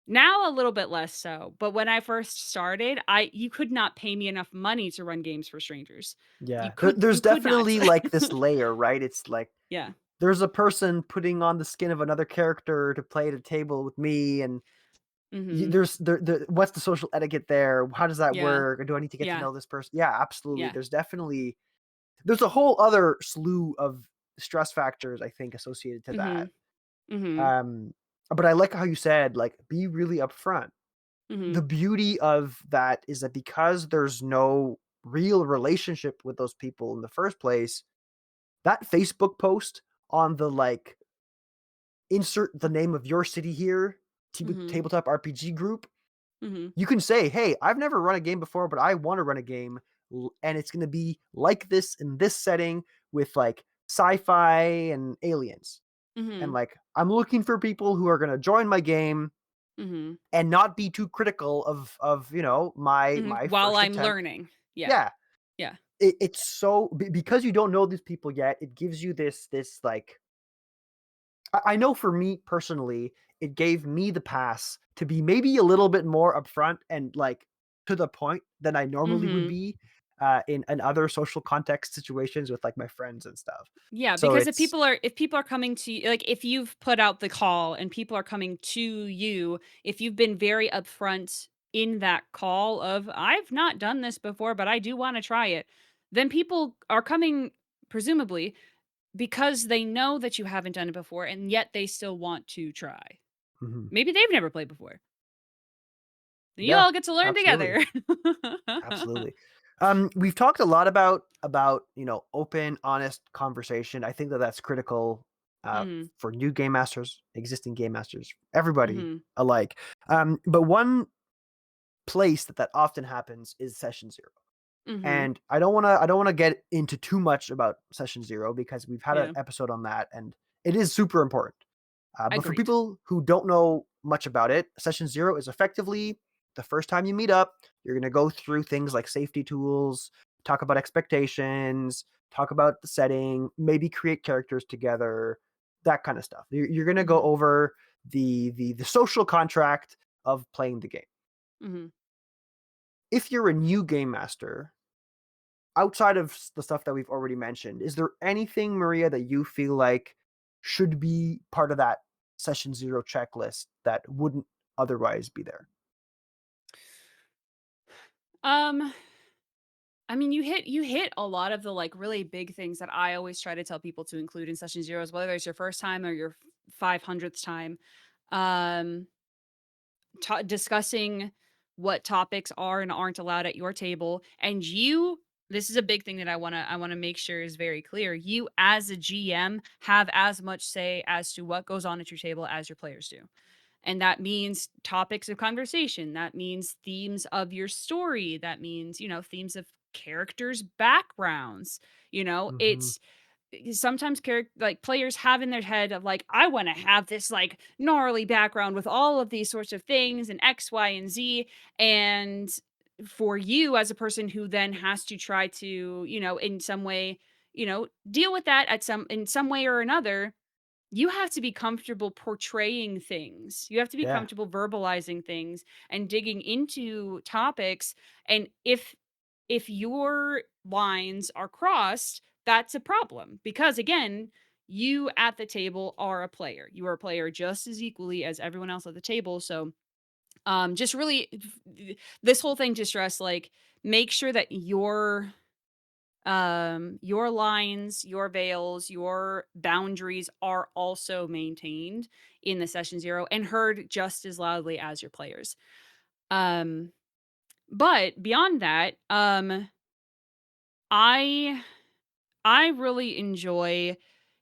Now a little bit less so, but when I first started, I you could not pay me enough money to run games for strangers. yeah. You There's could not. definitely like this layer, right? It's like Yeah. there's a person putting on the skin of another character to play at a table with me, and Mhm. there's what's the social etiquette there? How does that Yeah. work? Do I need to get to Yeah. know this person? Yeah, absolutely. Yeah. There's definitely there's a whole other slew of stress factors I think associated to that. Mhm. Mhm. Um, but I like how you said like be really upfront. The Mhm. beauty of that is that because there's no real relationship with those people in the first place, that Facebook post on the like insert the name of your city here Mhm. tabletop RPG group, Mhm. you can say, "Hey, I've never run a game before, but I want to run a game, and it's going to be like this in this setting with like sci-fi and aliens." And Mhm. like, I'm looking for people who are going to join my game Mhm. and not be too critical of Mhm. my While first I'm attempt. learning. Yeah. Yeah, Yeah. it's so because you don't know these people yet, it gives you this like I know for me personally, it gave me the pass to be maybe a little bit more upfront and like to the point than I normally would Mhm. be in other social context situations with like my friends and stuff. Yeah, So because it's if people are coming to you, like, if you've put out the call and people are coming to you, if you've been very upfront in that call of, "I've not done this before, but I do wanna try it," then people are coming presumably because they know that you haven't done it before, and yet they still want to try. mhm. Maybe they've never played before. You Yeah, all get to learn absolutely. together. Absolutely. We've talked a lot about open, honest conversation. I think that that's critical Mhm, for new game masters, existing game masters, everybody mhm, alike. But one place that often happens is session zero, mhm. and I don't want to get into too much about session zero because we've had an Yeah, episode on that, and it is super important. But for agreed. people who don't know much about it, session zero is effectively the first time you meet up. You're going to go through things like safety tools, talk about expectations, talk about the setting, maybe create characters together, that kind of stuff. You're going to go Mhm, over the social contract of playing the game. mhm. If you're a new game master, outside of the stuff that we've already mentioned, is there anything, Maria, that you feel like should be part of that session 0 checklist that wouldn't otherwise be there? Um, I mean, you hit a lot of the, like, really big things that I always try to tell people to include in session zeros, whether it's your first time or your 500th time. Um, discussing what topics are and aren't allowed at your table, and you this is a big thing that I wanna make sure is very clear. You as a GM have as much say as to what goes on at your table as your players do. And that means topics of conversation. That means themes of your story. That means, themes of characters' backgrounds. Mhm. It's sometimes like players have in their head of like, I want to have this like gnarly background with all of these sorts of things and X, Y, and Z. And for you as a person who then has to try to, in some way, deal with that in some way or another, you have to be comfortable portraying things. You have to be Yeah. comfortable verbalizing things and digging into topics. And if your lines are crossed, that's a problem because again, you at the table are a player. You are a player just as equally as everyone else at the table. So just really this whole thing to stress like make sure that your lines, your veils, your boundaries are also maintained in the session zero and heard just as loudly as your players. Um, but beyond that, I I really enjoy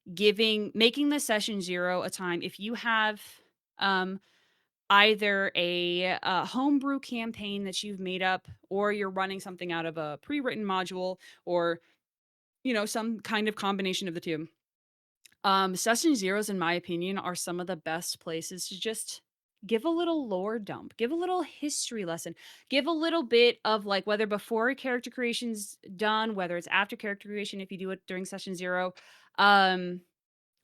making the session zero a time if you have um either a homebrew campaign that you've made up or you're running something out of a pre-written module or some kind of combination of the two. Session zeros, in my opinion, are some of the best places to just give a little lore dump, give a little history lesson, give a little bit of like whether before character creation's done, whether it's after character creation, if you do it during session zero. Um,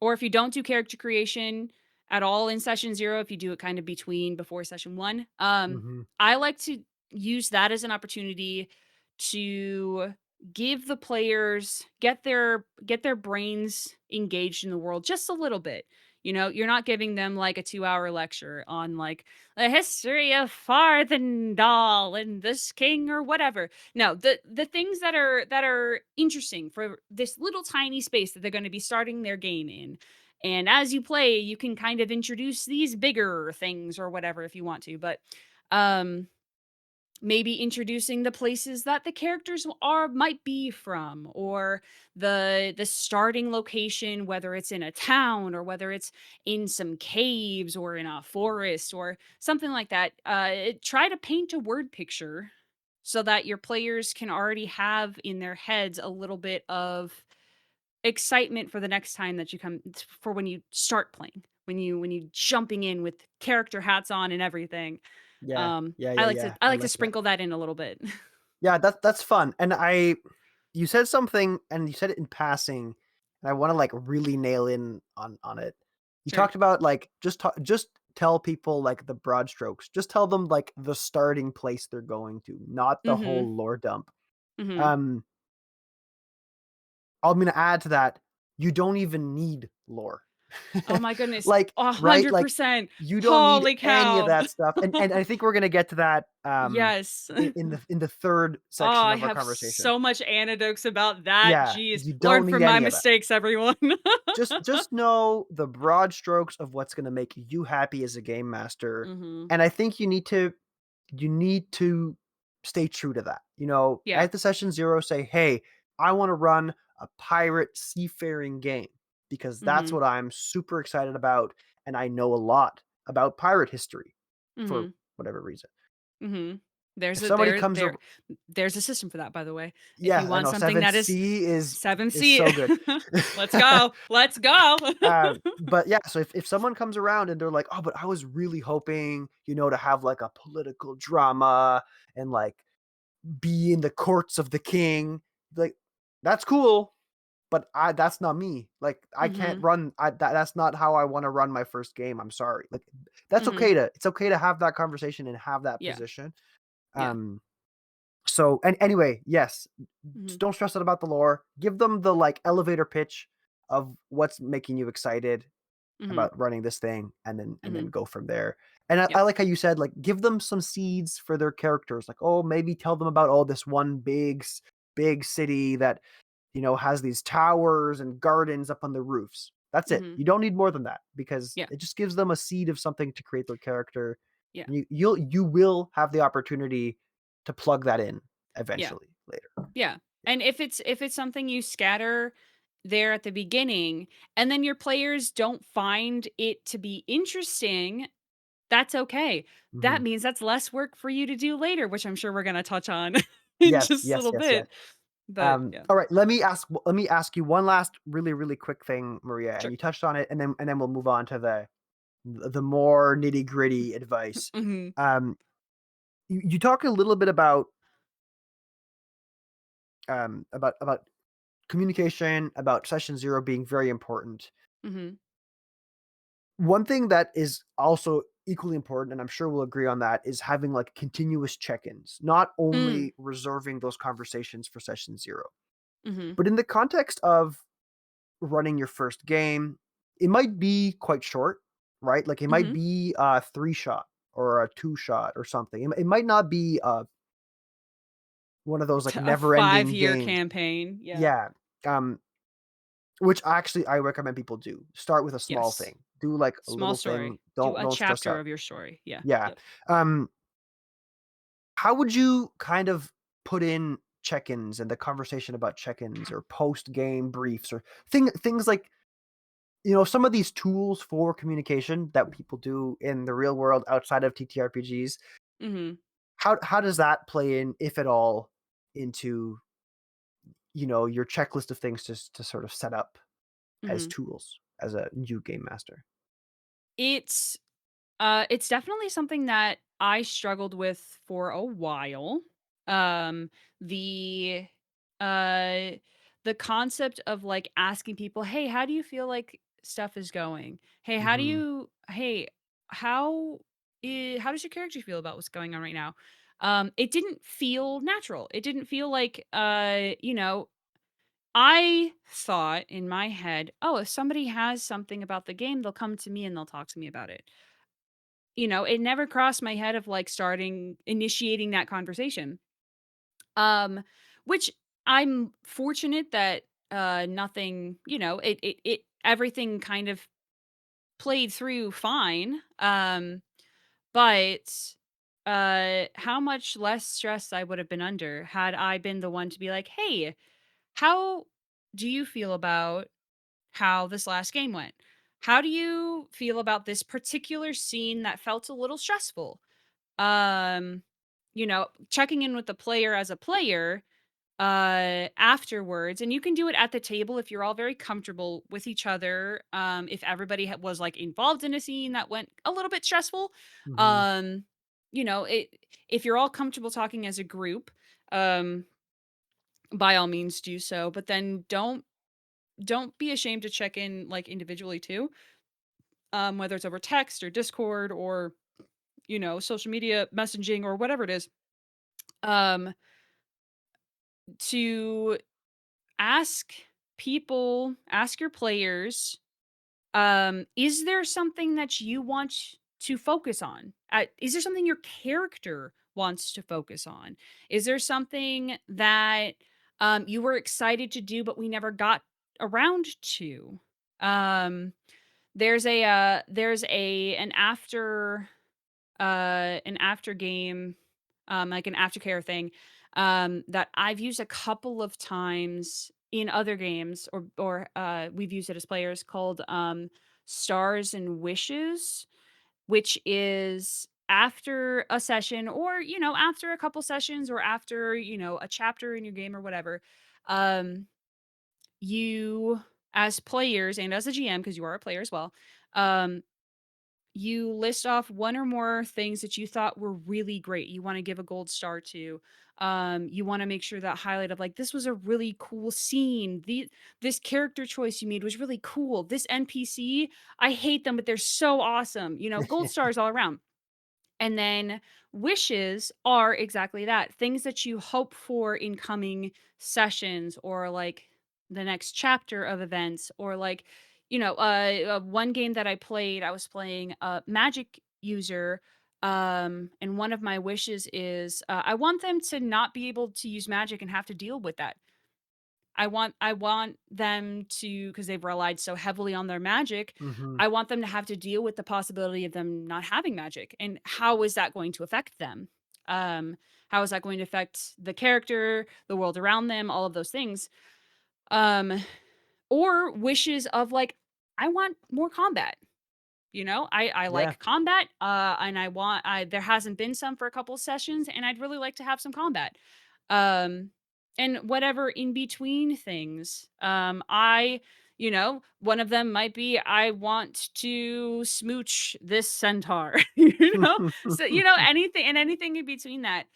or if you don't do character creation at all in session zero, if you do it kind of between before session one, Mhm. I like to use that as an opportunity to give the players get their brains engaged in the world just a little bit. You're not giving them like a 2-hour lecture on like the history of Farthendal and this king or whatever. No, the things that are interesting for this little tiny space that they're going to be starting their game in. And as you play, you can kind of introduce these bigger things or whatever if you want to, but um maybe introducing the places that the characters might be from or the starting location, whether it's in a town or whether it's in some caves or in a forest or something like that. Try to paint a word picture so that your players can already have in their heads a little bit of excitement for the next time that you come for when you start playing, when you jumping in with character hats on and everything. Yeah. Yeah, I yeah, like to yeah. I I like to like that. sprinkle that in a little bit. Yeah, that's fun. And you said something and you said it in passing, and I wanna, like, really nail in on it. You Sure. talked about, like, just tell people, like, the broad strokes. Just tell them, like, the starting place they're going to, not the Mhm. whole lore dump. Mhm. Um, I'm gonna add to that, you don't even need lore. Oh my goodness. Like, right? Like, 100%. you don't need Holy any of cow. that stuff, and I think we're gonna get to that, Yes. in the 3rd Oh, section I of our have conversation. so much anecdotes about that. Yeah, Jeez. you Learn don't need from my any of it. mistakes, everyone. Just know the broad strokes of what's gonna make you happy as a game master, Mhm. and I think you need to stay true to that. Yeah. At the session 0, say, "Hey, I wanna run a pirate seafaring game because that's Mhm. what I'm super excited about, and I know a lot about pirate history for Mhm. whatever reason." Mhm. There's If a somebody there comes there ar there's a system for that, by the way. If you Yeah, I want know, something 7th that is Sea is 7C. so good. Let's go. Let's go. But yeah, so if someone comes around and they're like, "Oh, but I was really hoping, to have like a political drama and like be in the courts of the king," like that's cool, but that's not me. Like I can't Mhm. run. That's not how I want to run my first game. I'm sorry. Like that's Mhm. okay to it's okay to have that conversation and have that Yeah. position. Yeah. Um, so, and anyway, yes, Mhm. don't stress out about the lore. Give them the like elevator pitch of what's making you excited Mhm. about running this thing, and then Mhm. go from there. And I Yep. like how you said, like, give them some seeds for their characters. Like, oh, maybe tell them about, oh, this one big city that, has these towers and gardens up on the roofs. That's it. Mhm. You don't need more than that because Yeah. it just gives them a seed of something to create their character. Yeah. And you will have the opportunity to plug that in Yeah. eventually later. Yeah. Yeah. And if it's something you scatter there at the beginning and then your players don't find it to be interesting, that's okay. That Mhm. means that's less work for you to do later, which I'm sure we're gonna touch on in Yes, just a yes, little yes, yes. bit. But yeah. All right, let me ask you one last really, really quick thing, Maria, and Sure. you touched on it, and then we'll move on to the more nitty-gritty advice. Mhm. Um, you talked a little bit about communication, about session 0 being very important. Mhm. One thing that is also equally important, and I'm sure we'll agree on that, is having, like, continuous check-ins, not Mm. only reserving those conversations for session 0. Mhm. But in the context of running your first game, it might be quite short, right? Like, it might Mhm. be a 3 shot or a 2 shot or something. It might not be, one of those, like, A never-ending 5-year games. campaign. Yeah. Yeah, um, which actually I recommend people do. Start with a small Yes. thing. Do, like, a Small little thing. story. Do Don't a don't stress chapter out. of your story. Yeah. Yeah. Yep. Um, how would you kind of put in check-ins and the conversation about check-ins or post-game briefs or things like, some of these tools for communication that people do in the real world outside of TTRPGs, Mhm. how does that play in, if at all, into, your checklist of things to sort of set up as Mhm. tools as a new game master? It's it's definitely something that I struggled with for a while. Um, the uh the concept of like asking people, "Hey, how do you feel like stuff is going? Hey, Mhm. how how does your character feel about what's going on right now?" It didn't feel natural. It didn't feel like I thought in my head, "Oh, if somebody has something about the game, they'll come to me and they'll talk to me about it." It never crossed my head of, like, initiating that conversation. Um, which I'm fortunate that, nothing everything kind of played through fine, but, how much less stress I would have been under had I been the one to be like, "Hey, how do you feel about how this last game went? How do you feel about this particular scene that felt a little stressful?" Checking in with the player as a player afterwards, and you can do it at the table if you're all very comfortable with each other. If everybody was like involved in a scene that went a little bit stressful, Mhm. um it if you're all comfortable talking as a group, um by all means do so, but then don't be ashamed to check in like individually too, whether it's over text or Discord or social media messaging or whatever it is, um to ask ask your players, is there something that you want to focus on? Is there something your character wants to focus on? Is there something that you were excited to do but we never got around to? Um, there's a an after game, like an aftercare thing, that I've used a couple of times in other games, or we've used it as players, called Stars and Wishes, which is after a session, or after a couple sessions, or after a chapter in your game or whatever. Um, you, as players and as a GM, because you are a player as well, um, you list off one or more things that you thought were really great. You want to give a gold star to. You want to make sure that highlight of like, this was a really cool scene. This character choice you made was really cool. This NPC, I hate them, but they're so awesome. Gold stars all around. And then wishes are exactly that. Things that you hope for in coming sessions, or like the next chapter of events, or like, one game that I played, I was playing a magic user, and one of my wishes is, I want them to not be able to use magic and have to deal with that. I want them to, because they've relied so heavily on their magic, Hmm. I want them to have to deal with the possibility of them not having magic, and how is that going to affect them? Um, how is that going to affect the character, the world around them, all of those things? Um, or wishes of like, I want more combat. I Yeah. like combat, and I there hasn't been some for a couple sessions, and I'd really like to have some combat. Um, and whatever in between things. One of them might be I want to smooch this centaur, So, anything in between that.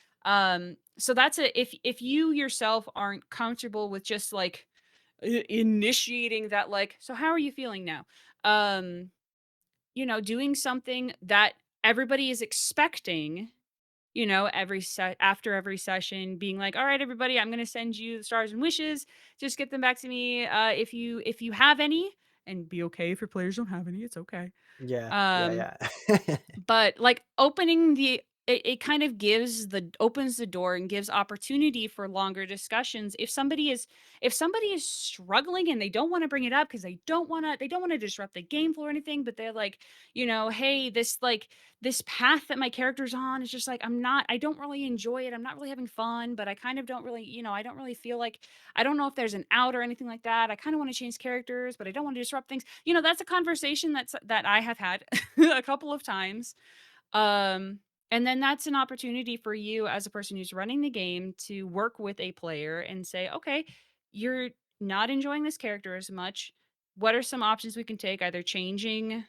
So that's a if you yourself aren't comfortable with just like initiating that, like, so how are you feeling now? Um, doing something that everybody is expecting, every set after every session, being like, all right, everybody, I'm going to send you the stars and wishes. Just get them back to me. If you have any, and be okay if your players don't have any, it's okay. Yeah. Um, Yeah. Yeah. but, like, opening the it kind of opens the door and gives opportunity for longer discussions. If somebody is struggling and they don't wanna bring it up because they don't wanna disrupt the game flow or anything, but they're like, "Hey, this path that my character's on is just like, I don't really enjoy it. I'm not really having fun, but I kind of don't really, I don't really feel like I don't know if there's an out or anything like that. I kinda wanna change characters, but I don't wanna disrupt things." That's a conversation that I have had a couple of times. Um, and then that's an opportunity for you as a person who's running the game to work with a player and say, okay, you're not enjoying this character as much. What are some options we can take? Either changing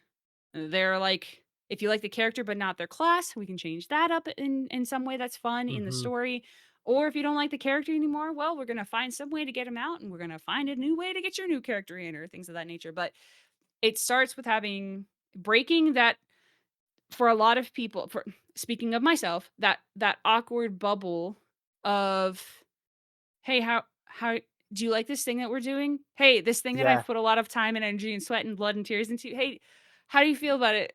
their, like, if you like the character but not their class, we can change that up in some way that's fun in the Hmm. story. Or if you don't like the character anymore, well, we're gonna find some way to get him out, and we're gonna find a new way to get your new character in, or things of that nature. But it starts with having breaking that, for a lot of people, for speaking of myself, that awkward bubble of, "Hey, how do you like this thing that we're doing? Hey, this thing that Yeah. I've put a lot of time and energy and sweat and blood and tears into. Hey, how do you feel about it?"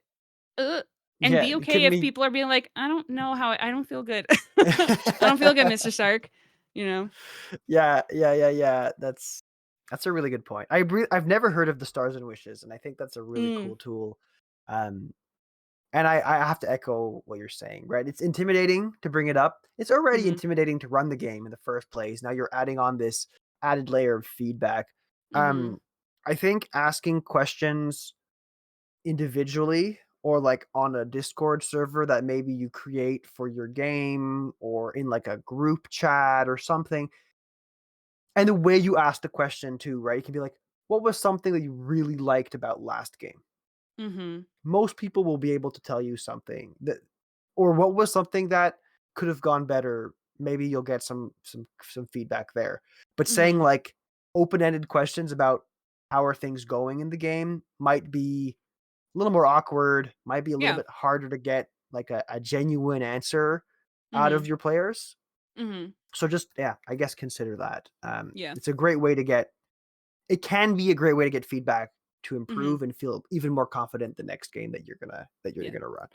Uh, and Yeah. be okay Can if me. people are being like, "I don't know how I don't feel good. I don't feel good, Mr. Stark," you know? Yeah, yeah, yeah, yeah. That's a really good point. I've never heard of the Stars and Wishes, and I think that's a really Mm, cool tool. Um, and I have to echo what you're saying, right? It's intimidating to bring it up. It's already mhm, intimidating to run the game in the first place. Now you're adding on this added layer of feedback. mhm, Um, I think asking questions individually or like on a Discord server that maybe you create for your game or in like a group chat or something. And the way you ask the question too, right? You can be like, what was something that you really liked about last game? mhm, Most people will be able to tell you something that, or what was something that could have gone better. Maybe you'll get some feedback there. But saying mhm. like open-ended questions about how are things going in the game might be a little more awkward, might be a little Yeah. bit harder to get like a genuine answer out of Mhm, your players. mhm. So just yeah, I guess consider that. Yeah. It's a great way to get it can be a great way to get feedback to Mhm. improve and feel even more confident the next game that you're Yeah. gonna run.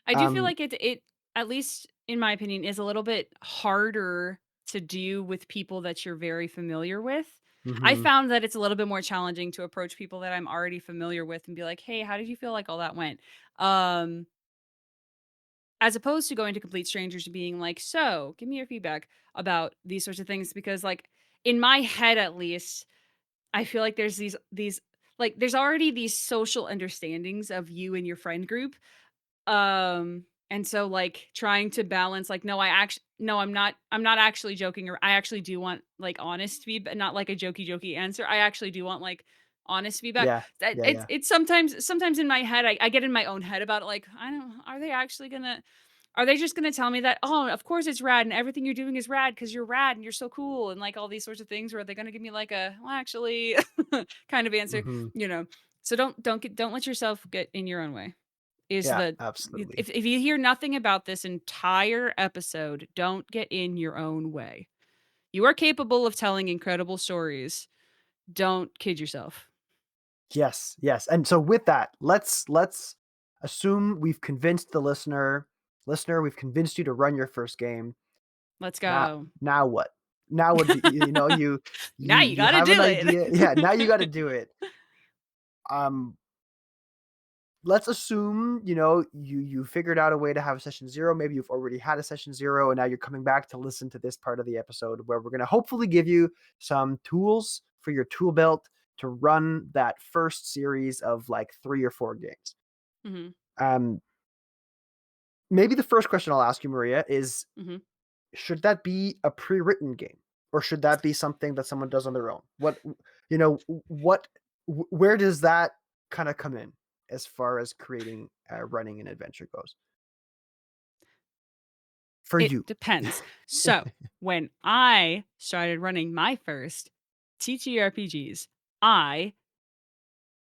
I do feel Um, like it, at least in my opinion, is a little bit harder to do with people that you're very familiar with. I mhm, found that it's a little bit more challenging to approach people that I'm already familiar with and be like, "Hey, how did you feel like all that went?" Um, as opposed to going to complete strangers and being like, "So, give me your feedback about these sorts of things," because like in my head at least, I feel like there's these like there's already these social understandings of you and your friend group. And so, like, trying to balance, like, no, I'm not actually joking, or I actually do want, like, honest feedback, not like a jokey answer. I actually do want, like, honest feedback. yeah, That yeah, it's yeah, it's sometimes in my head, I get in my own head about it, like, I don't are they just gonna tell me that, "Oh, of course it's rad and everything you're doing is rad because 'cause you're rad and you're so cool," and, like, all these sorts of things, or are they gonna give me, like, a, "Well, actually," kind of answer, mhm, you know? So don't let yourself get in your own way. Is yeah, the absolutely. if you hear nothing about this entire episode, don't get in your own way. You are capable of telling incredible stories. Don't kid yourself. Yes, yes. And so with that, let's assume we've convinced the listener, we've convinced you to run your first game. Let's Now go. now what? Now what do you know, you Now you you you gotta have an do it. idea. Yeah, now you gotta do it. Um, let's assume, you figured out a way to have a session 0. Maybe you've already had a session 0, and now you're coming back to listen to this part of the episode where we're gonna hopefully give you some tools for your tool belt to run that first series of, like, 3 or 4 games. Mhm, Um, maybe the first question I'll ask you, Maria, is mhm. should that be a pre-written game, or should that be something that someone does on their own? Where does that kind of come in as far as creating, running an adventure goes for It you? depends. So, when I started running my first TTRPGs, I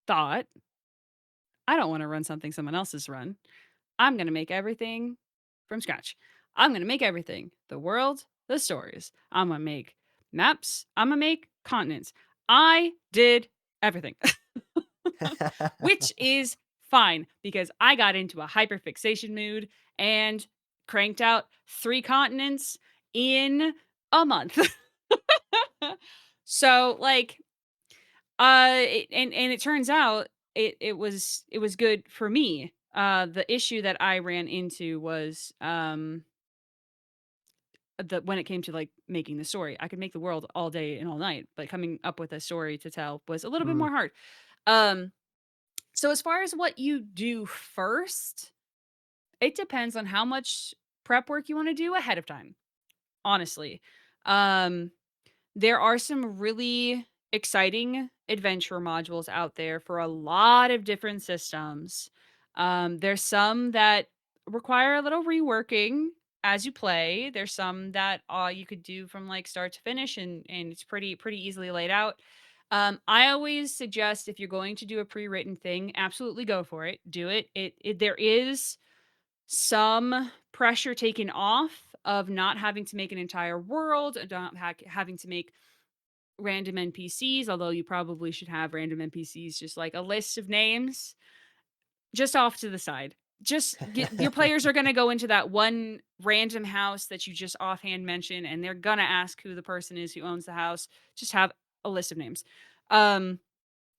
thought, "I don't wanna run something someone else has run. I'm gonna make everything from scratch. I'm gonna make everything. The world, the stories. I'm gonna make maps. I'm gonna make continents." I did everything, which is fine because I got into a hyperfixation mood and cranked out 3 continents in a month. So, like, and it turns out it was good for me. The issue that I ran into was, when it came to, like, making the story. I could make the world all day and all night, but coming up with a story to tell was a little bit Mm, more hard. Um, so as far as what you do first, it depends on how much prep work you wanna do ahead of time, honestly. Um There are some really exciting adventure modules out there for a lot of different systems. There's some that require a little reworking as you play. There's some that you could do from like start to finish, and it's pretty easily laid out. I always suggest if you're going to do a pre-written thing, absolutely go for it. Do it. There is some pressure taken off of not having to make an entire world, and not having to make random NPCs, although you probably should have random NPCs, just like a list of names, just off to the side. Just get your players are gonna go into that one random house that you just offhand mention, and they're gonna ask who the person is who owns the house. Just have a list of names. Um,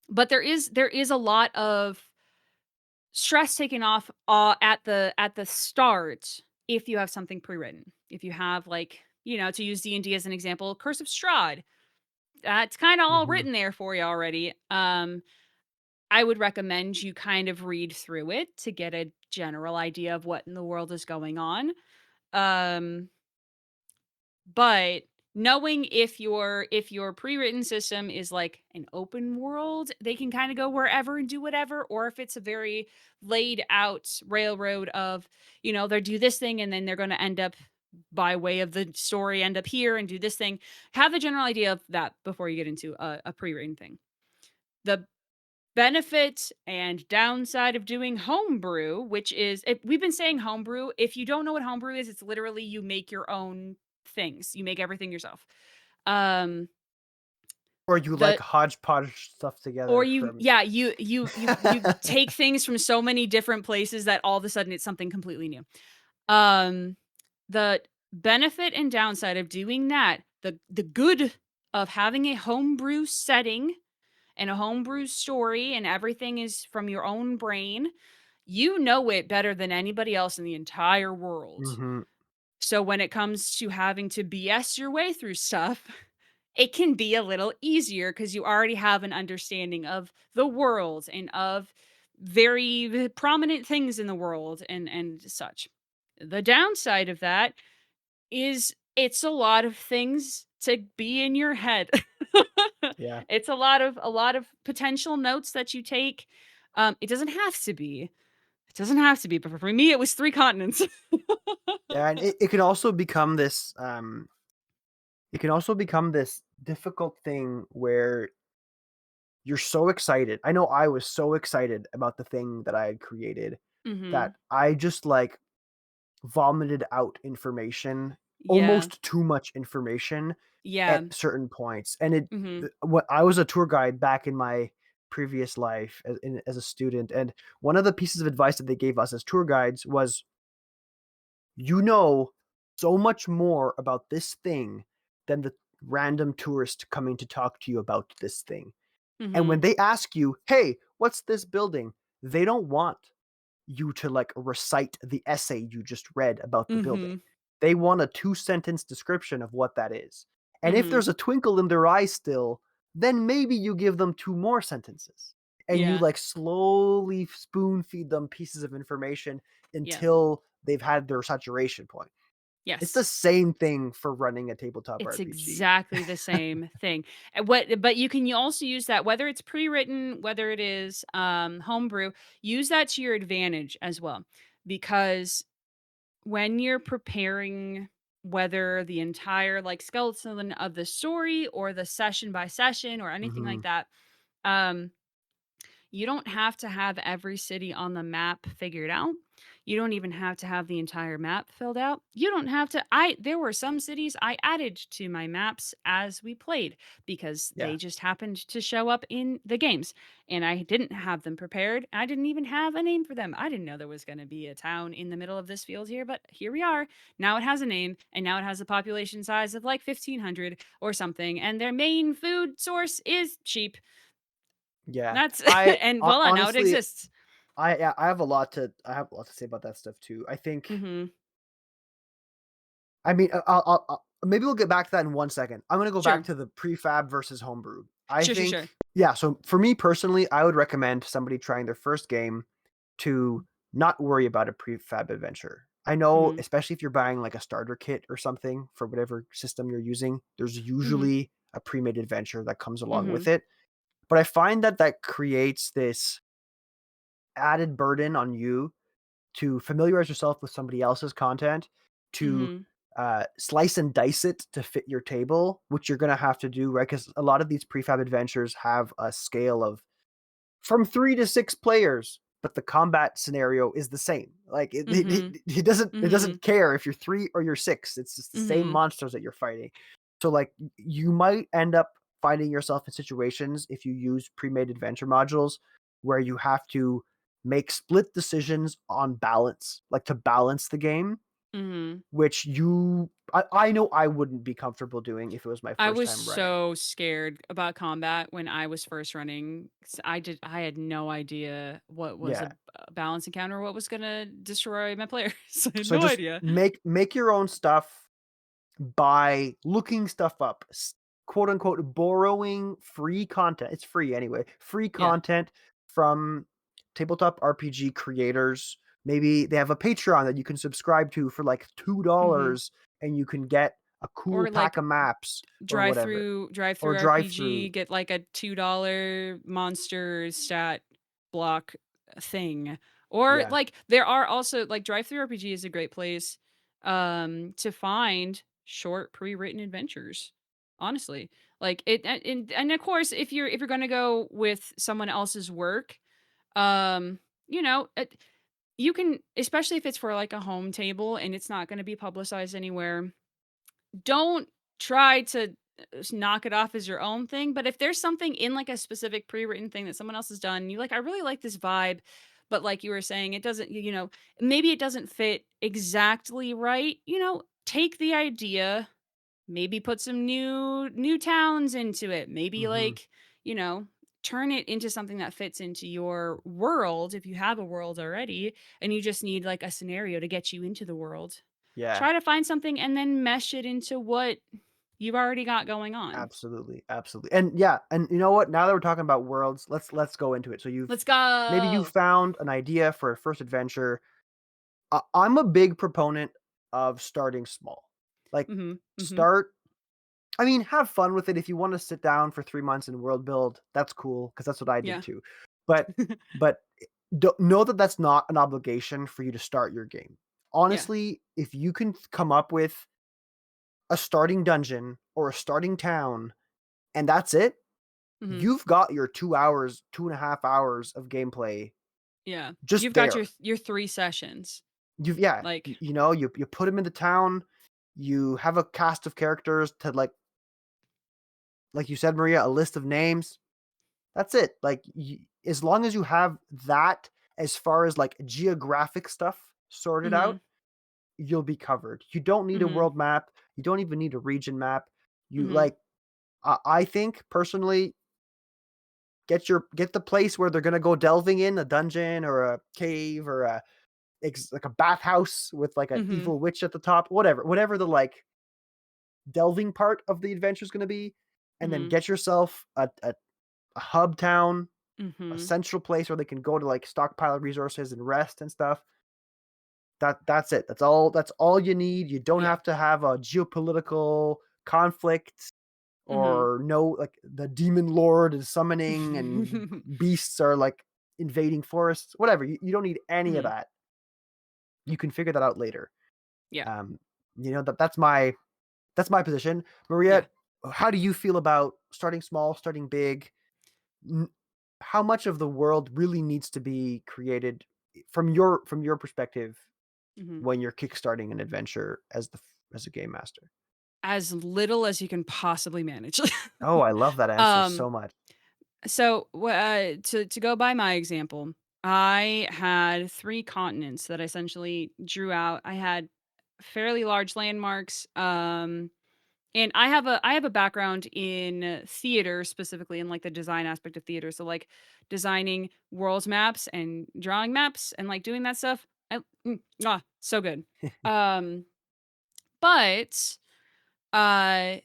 but there is a lot of stress taken off at the start if you have something pre-written. If you have like, to use D&D as an example, Curse of Strahd, it's kinda all mhm, written there for you already. I would recommend you kind of read through it to get a general idea of what in the world is going on. Um, but knowing if your pre-written system is like an open world, they can kinda go wherever and do whatever, or if it's a very laid out railroad of, they do this thing and then they're gonna end up by way of the story, end up here and do this thing. Have a general idea of that before you get into a pre-written thing. The benefit and downside of doing homebrew, which is, if we've been saying homebrew, if you don't know what homebrew is, it's literally you make your own things. You make everything yourself. Um or you, like, the hodgepodge stuff or together you from. yeah, you take things from so many different places that all of a sudden it's something completely new. Um the benefit and downside of doing that, the good of having a homebrew setting and a homebrew story and everything is from your own brain, you know it better than anybody else in the entire world. Mhm, So when it comes to having to BS your way through stuff, it can be a little easier because you already have an understanding of the world and of very prominent things in the world and such. The downside of that is it's a lot of things to be in your head. yeah. It's a lot of potential notes that you take. It doesn't have to be. It doesn't have to be, but for me, it was 3 continents. Yeah, and it can also become this, difficult thing where you're so excited. I know I was so excited about the thing that I had created that Mhm. I just, like, vomited out information Yeah. almost too much information Yeah. at certain points. And Mhm. what I was a tour guide back in my previous life as a student, and one of the pieces of advice that they gave us as tour guides was, you know so much more about this thing than the random tourist coming to talk to you about this thing. And when Mhm. they ask you, "Hey, what's this building?" They don't want you to like recite the essay you just read about the building. Mhm. They want a two-sentence description of what that is. And if Mhm. there's a twinkle in their eye still, then maybe you give them two more sentences. And you Yeah. like slowly spoon feed them pieces of information Yeah. until they've had their saturation point. It's the Yes. same thing for running a tabletop It's RPG. exactly the same thing. But you also use that, whether it's pre-written, whether it is, homebrew, use that to your advantage as well. Because when you're preparing, whether the entire, like, skeleton of the story or the session by session or anything like Mhm. that, um you don't have to have every city on the map figured out. You don't even have to have the entire map filled out. You don't have to I There were some cities I added to my maps as we played because Yeah. they just happened to show up in the games and I didn't have them prepared. I didn't even have a name for them. I didn't know there was going to be a town in the middle of this field here, but here we are. Now it has a name and now it has a population size of like 1500 or something and their main food source is sheep. Yeah. That's I and ho voila, now it honestly, exists. yeah, I have a lot to say about that stuff too. I think Mhm. I mean, maybe we'll get back to that in 1 second. I'm gonna go back Sure. to the prefab versus homebrew. I Sure, sure, think sure. yeah, so for me personally, I would recommend somebody trying their first game to not worry about a prefab adventure. I know, Mhm. especially if you're buying like a starter kit or something for whatever system you're using, there's Mhm. usually a pre-made adventure that comes along with Mhm. it. But I find that that creates this added burden on you to familiarize yourself with somebody else's content, to Mhm. slice and dice it to fit your table, which you're going to have to do, right? Because a lot of these prefab adventures have a scale of from 3 to 6 players, but the combat scenario is the same. Like Mhm. it Mhm. doesn't care if you're 3 or you're 6. It's just the same Mhm. monsters that you're fighting. So like you might end up finding yourself in situations if you use pre-made adventure modules where you have to make split decisions on balance, like to balance the game, Mhm. which I know I wouldn't be comfortable doing if it was my I first was time running. so scared about combat when I was first running. I had no idea what was a Yeah. b balance encounter, what was gonna destroy my players. I had So no just idea. make your own stuff by looking stuff up, quote unquote, borrowing free content. It's free anyway. Free Yeah. content from tabletop RPG creators. Maybe they have a Patreon that you can subscribe to for like Mhm. $2 and you can get a cool Or, pack like, of maps or drive whatever. through drive Or through drive RPG, through. get like a $2 monster stat block thing. Or Yeah. like there are also like drive through RPG is a great place to find short pre-written adventures. Honestly. Like and of course if you're going to go with someone else's work, um you know, you can, especially if it's for like a home table and it's not going to be publicized anywhere, don't try to knock it off as your own thing, but if there's something in, like, a specific pre-written thing that someone else has done, you like, "I really like this vibe," but like you were saying, it doesn't maybe it doesn't fit exactly right, take the idea, maybe put some new towns into it, maybe, Mhm. like, you know, turn it into something that fits into your world if you have a world already, and you just need, like, a scenario to get you into the world. Yeah. Try to find something and then mesh it into what you've already got going on. Absolutely, absolutely. And yeah, and you know what? Now that we're talking about worlds, let's go into it. So Let's maybe you go. found an idea for a first adventure. I'm a big proponent of starting small. Like Mhm, mhm. start I mean, have fun with it. If you want to sit down for 3 months and world build, that's cool because that's what I did Yeah. too. But but know that that's not an obligation for you to start your game. Yeah. Honestly, if you can come up with a starting dungeon or a starting town and that's it, Mhm. you've got your 2 hours, 2.5 hours of gameplay Yeah. just You've got there. your 3 sessions. You've yeah, Like you know, you put them in the town, You have a cast of characters to like you said, Maria, a list of names. That's it. Like, as long as you have that as far as like geographic stuff sorted Mhm. out, you'll be covered. You don't need a Mhm. world map. You don't even need a region map. You Mhm. like, I think personally, get the place where they're gonna go delving in a dungeon or a cave or like a bathhouse with like an Mhm. evil witch at the top, whatever the like delving part of the adventure is gonna be, and then Mhm. get yourself a hub town, a Mhm. central place where they can go to like stockpile resources and rest and stuff. That's it. That's all you need. You don't Yeah. have to have a geopolitical conflict Mhm. or no like the demon lord is summoning and beasts are like invading forests. Whatever. You don't need any of Mhm. that. You can figure that out later. Yeah. Um, that's my position. Yeah. Maria, how do you feel about starting small, starting big? N- how much of the world really needs to be created from your perspective Mhm. when you're kickstarting an adventure as a game master? As little as you can possibly manage. Oh, I love that answer Um, so much. so, to go by my example, I had 3 continents that I essentially drew out. I had fairly large landmarks, and I have a background in theater, specifically in, like, the design aspect of theater, so, like, designing world maps and drawing maps and, like, doing that stuff. So good. Um, but, uh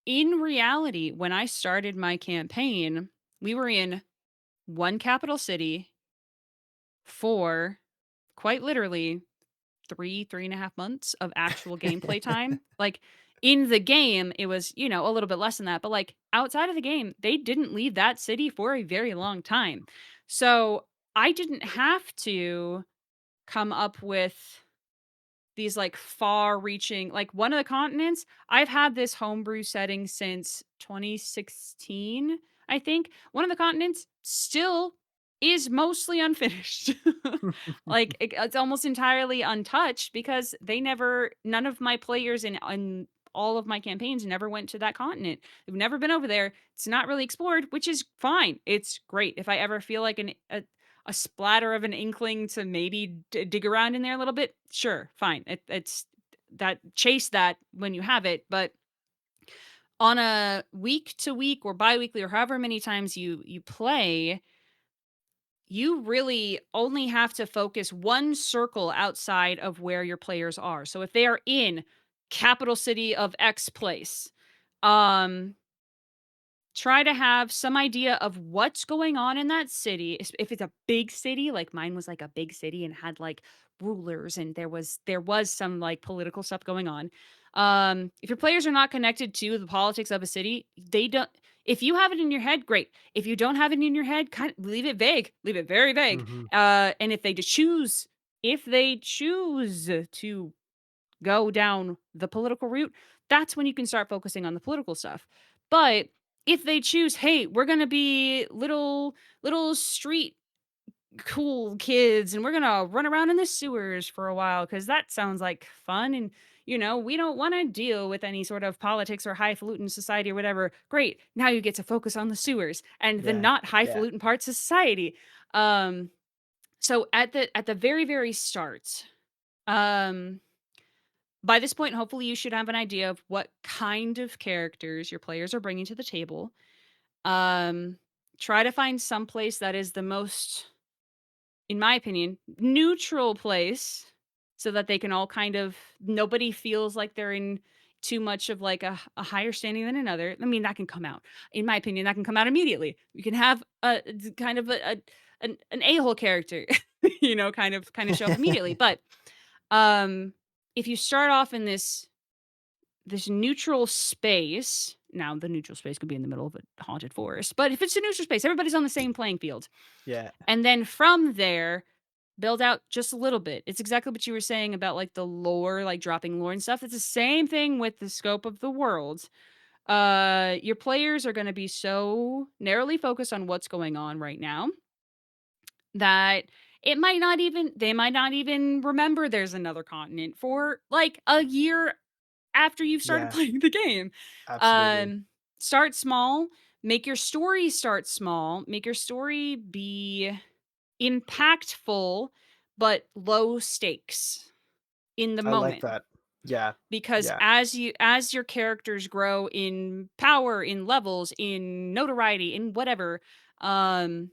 in reality, when I started my campaign, we were in one capital city for quite literally 3.5 months of actual gameplay time. Like in the game, it was, a little bit less than that. But like outside of the game, they didn't leave that city for a very long time. So I didn't have to come up with these, like, far-reaching like, one of the continents, I've had this homebrew setting since 2016, I think. One of the continents still is mostly unfinished. Like, it's almost entirely untouched because none of my players in all of my campaigns never went to that continent. They've never been over there. It's not really explored, which is fine. It's great. If I ever feel like a splatter of an inkling to maybe dig around in there a little bit, sure, fine. It's that chase that when you have it, but on a week to week or biweekly or however many times you play, you really only have to focus one circle outside of where your players are. So if they are in capital city of X place, um try to have some idea of what's going on in that city. If it's a big city, like mine was like a big city and had like rulers and there was some like political stuff going on. If your players are not connected to the politics of a city, they don't if you have it in your head, great. If you don't have it in your head, kind of leave it vague. Leave it very vague. Mhm. And if they choose to go down the political route, that's when you can start focusing on the political stuff. But if they choose, hey, we're gonna be little street cool kids and we're gonna run around in the sewers for a while because that sounds like fun and we don't want to deal with any sort of politics or highfalutin society or whatever. Great. Now you get to focus on the sewers and the Yeah. not Yeah. highfalutin parts of society. Um, so at the very, very start, um, by this point, hopefully, you should have an idea of what kind of characters your players are bringing to the table. Um, Try to find some place that is the most, in my opinion, neutral place so that they can all kind of nobody feels like they're in too much of like a higher standing than another. I mean, that can come out. In my opinion, that can come out immediately. You can have kind of an a-hole character, kind of show up immediately. But um if you start off in this neutral space. Now, the neutral space could be in the middle of a haunted forest, but if it's a neutral space, everybody's on the same playing field. Yeah. And then from there, build out just a little bit. It's exactly what you were saying about like the lore, like dropping lore and stuff. It's the same thing with the scope of the world. Your players are going to be so narrowly focused on what's going on right now that they might not even remember there's another continent for like a year after you've started Yeah, playing the game. absolutely. Um, Start small, make your story start small, make your story be impactful, but low stakes in the I like moment. that. Yeah. Because Yeah. as your characters grow in power, in levels, in notoriety, in whatever, um,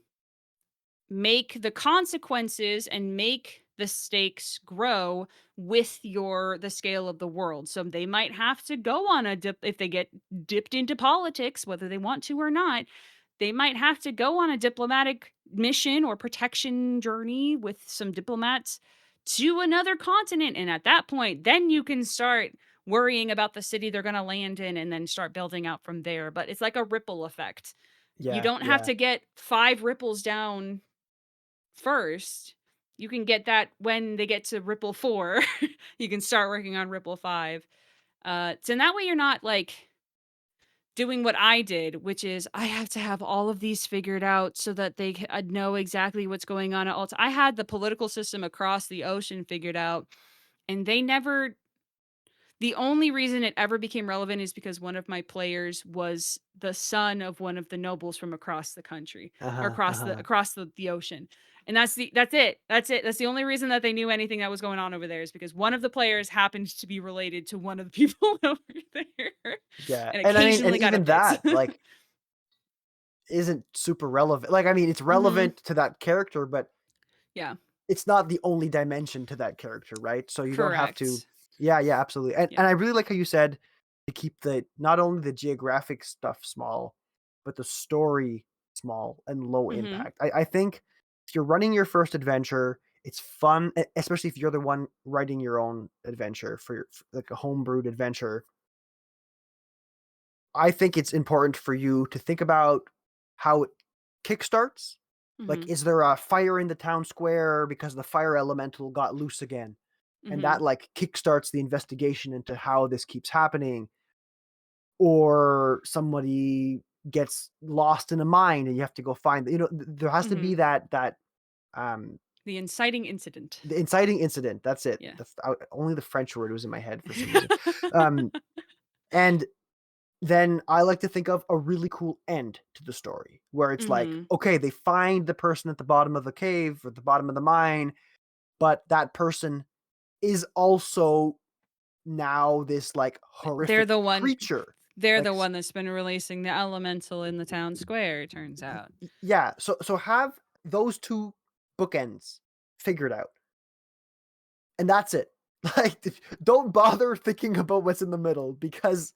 make the consequences and make the stakes grow with the scale of the world. So they might have to go on a dip if they get dipped into politics, whether they want to or not. They might have to go on a diplomatic mission or protection journey with some diplomats to another continent. And at that point, then you can start worrying about the city they're going to land in and then start building out from there. But it's like a ripple effect. You Yeah. don't have Yeah. to get 5 ripples down first. You can get that when they get to ripple 4. You can start working on ripple 5. So in that way you're not like doing what I did, which is I have to have all of these figured out so that know exactly what's going on at all. I had the political system across the ocean figured out, and they never the only reason it ever became relevant is because one of my players was the son of one of the nobles from across the country or Uh-huh. Uh-huh. across the ocean. And that's it. That's it. That's the only reason that they knew anything that was going on over there is because one of the players happened to be related to one of the people over there Yeah. and And I mean, and occasionally got a even bit. that, like, isn't super relevant. Like, I mean, it's Mhm. relevant to that character, but Yeah. it's not the only dimension to that character, right? So you don't have to. Correct. Yeah, yeah, absolutely. Yeah. And I really like how you said to keep the not only the geographic stuff small, but the story small and low Mhm. impact. I think if you're running your first adventure, it's fun, especially if you're the one writing your own adventure for like a homebrewed adventure. I think it's important for you to think about how it kickstarts. Like, Mhm. is there a fire in the town square because the fire elemental got loose again? And that Mhm. like kickstarts the investigation into how this keeps happening. Or somebody gets lost in a mine and you have to go find, there has to be Mhm. that um The inciting incident. the inciting incident. That's it. Yeah. Only the French word was in my head for some reason. Um, and then I like to think of a really cool end to the story where it's like, Mhm. okay, they find the person at the bottom of the cave or the bottom of the mine, but that person is also now this like They're horrific the one creature. they're Like, the one that's been releasing the elemental in the town square, it turns out. yeah. So have those two bookends figured out, and that's it. Like, don't bother thinking about what's in the middle because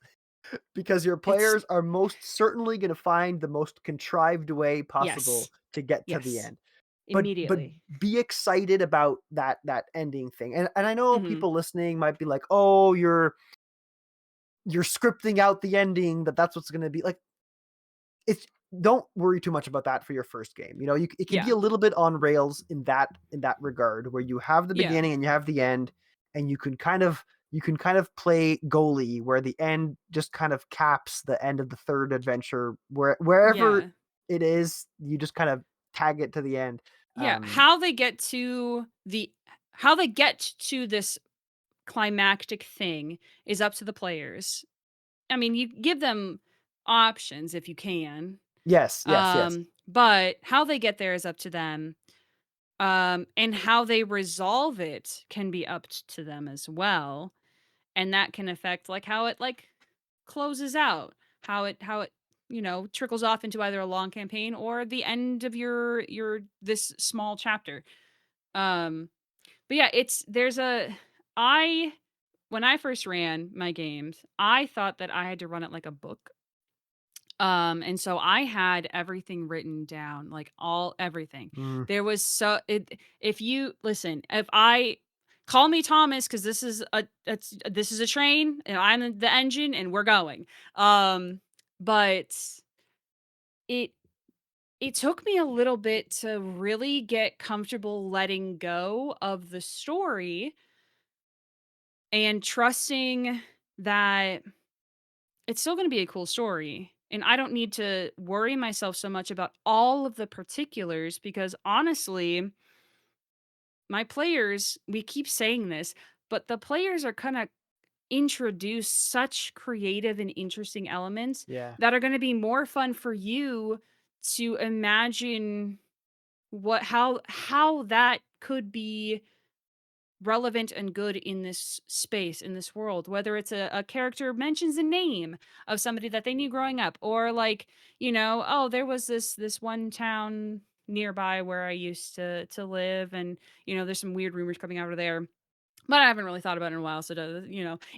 your It's players are most certainly going to find the most contrived way possible yes. to get to the Yes. end. But Immediately. be excited about that ending thing. And I know Mhm. people listening might be like, "Oh, you're scripting out the ending that's what's going to be." Like, it's don't worry too much about that for your first game. It can be Yeah. a little bit on rails in that regard where you have the Yeah. beginning and you have the end and you can kind of play goalie where the end just kind of caps the end of the third adventure wherever Yeah. it is, you just kind of tag it to the end. Yeah. Um How they get to this climactic thing is up to the players. I mean, you give them options if you can. yes, yes, yes. But how they get there is up to them. And how they resolve it can be up to them as well. And that can affect like how it like closes out, how it trickles off into either a long campaign or the end of your this small chapter. Um but yeah, it's there's a I when I first ran my games, I thought that I had to run it like a book. And so I had everything written down, like all everything. Mm, There was so it if you listen, if I call me Thomas because this is a train and I'm the engine and we're going. But it it took me a little bit to really get comfortable letting go of the story and trusting that it's still gonna be a cool story, and I don't need to worry myself so much about all of the particulars because honestly, my players we keep saying this, but the players are kinda introduce such creative and interesting elements Yeah. that are going to be more fun for you to imagine how that could be relevant and good in this space, in this world, whether it's a character mentions a name of somebody that they knew growing up, or like, oh, there was this one town nearby where I used to live, and there's some weird rumors coming out of there, but I haven't really thought about it in a while. So,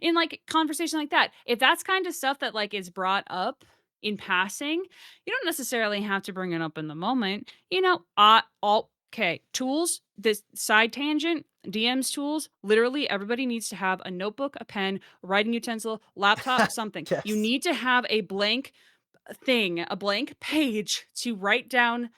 in like conversation like that, if that's kind of stuff that like is brought up in passing, you don't necessarily have to bring it up in the moment. All okay. Tools, this side tangent, DM's tools, literally everybody needs to have a notebook, a pen, writing utensil, laptop, something. You Yes. need to have a blank thing, a blank page to write down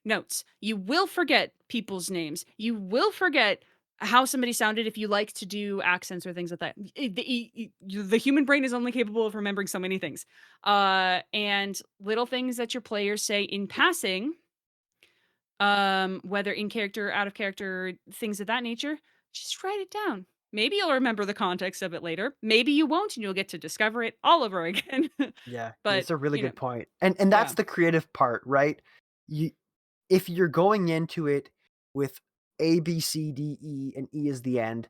notes. You will forget people's names. You will forget how somebody sounded if you like to do accents or things like that. The human brain is only capable of remembering so many things. And little things that your players say in passing, whether in character, out of character, things of that nature, just write it down. Maybe you'll remember the context of it later. Maybe you won't, and you'll get to discover it all over again. Yeah, But, it's a really you know, good point. And that's yeah. the creative part, right? You If you're going into it with A, B, C, D, E, and E is the end,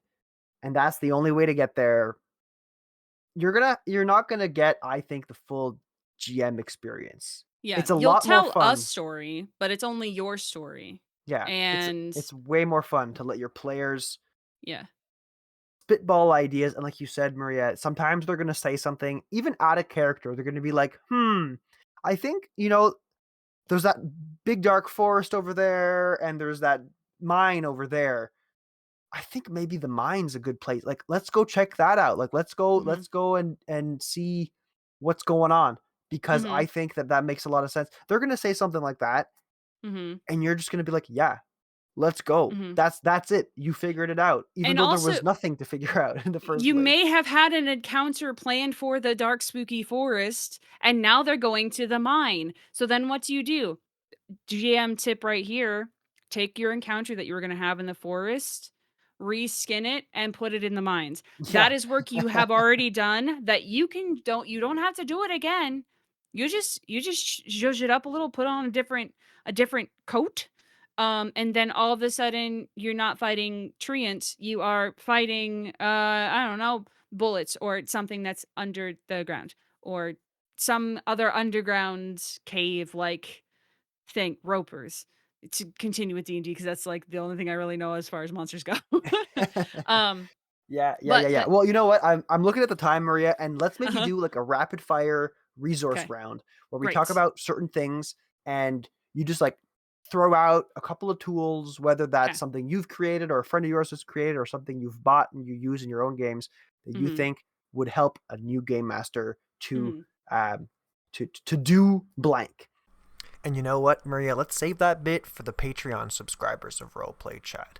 and that's the only way to get there, you're not gonna get, I think, the full GM experience. Yeah, It's a you'll lot more tell a fun. story, but it's only your story. Yeah, And it's way more fun to let your players yeah. spitball ideas, and like you said, Maria, sometimes they're gonna say something even out of character. They're gonna be like, I think, there's that big dark forest over there, and there's that mine over there. I think maybe the mine's a good place. Like, let's go check that out. Like, Mhm. let's go and see what's going on, because I Mhm. think that makes a lot of sense. They're gonna say something like that, Mhm. and you're just gonna be like, "Yeah, let's go. Mhm. That's it. You figured it out," even And though there also, was nothing to figure out in the first you place. may have had an encounter planned for the dark spooky forest, and now they're going to the mine. So then what do? GM tip right here, take your encounter that you were gonna have in the forest, reskin it, and put it in the mines. Yeah. That is work you have already done that you don't have to do it again. You just zhuzh it up a little, put on a different coat, and then all of a sudden you're not fighting treants, you are fighting, I don't know, bullets or something that's under the ground, or some other underground cave, like thing, ropers, to continue with D&D because that's, like, the only thing I really know as far as monsters go. Um, Yeah, yeah, but yeah, yeah. that Well, you know what? I'm looking at the time, Maria, and let's maybe Uh-huh. do like a rapid fire resource Okay. round where we talk Great. about certain things, and you just like throw out a couple of tools, whether that's Okay. something you've created or a friend of yours has created or something you've bought and you use in your own games that you Mhm. think would help a new game master Mhm. um to do blank. And you know what, Maria? Let's save that bit for the Patreon subscribers of Roleplay Chat.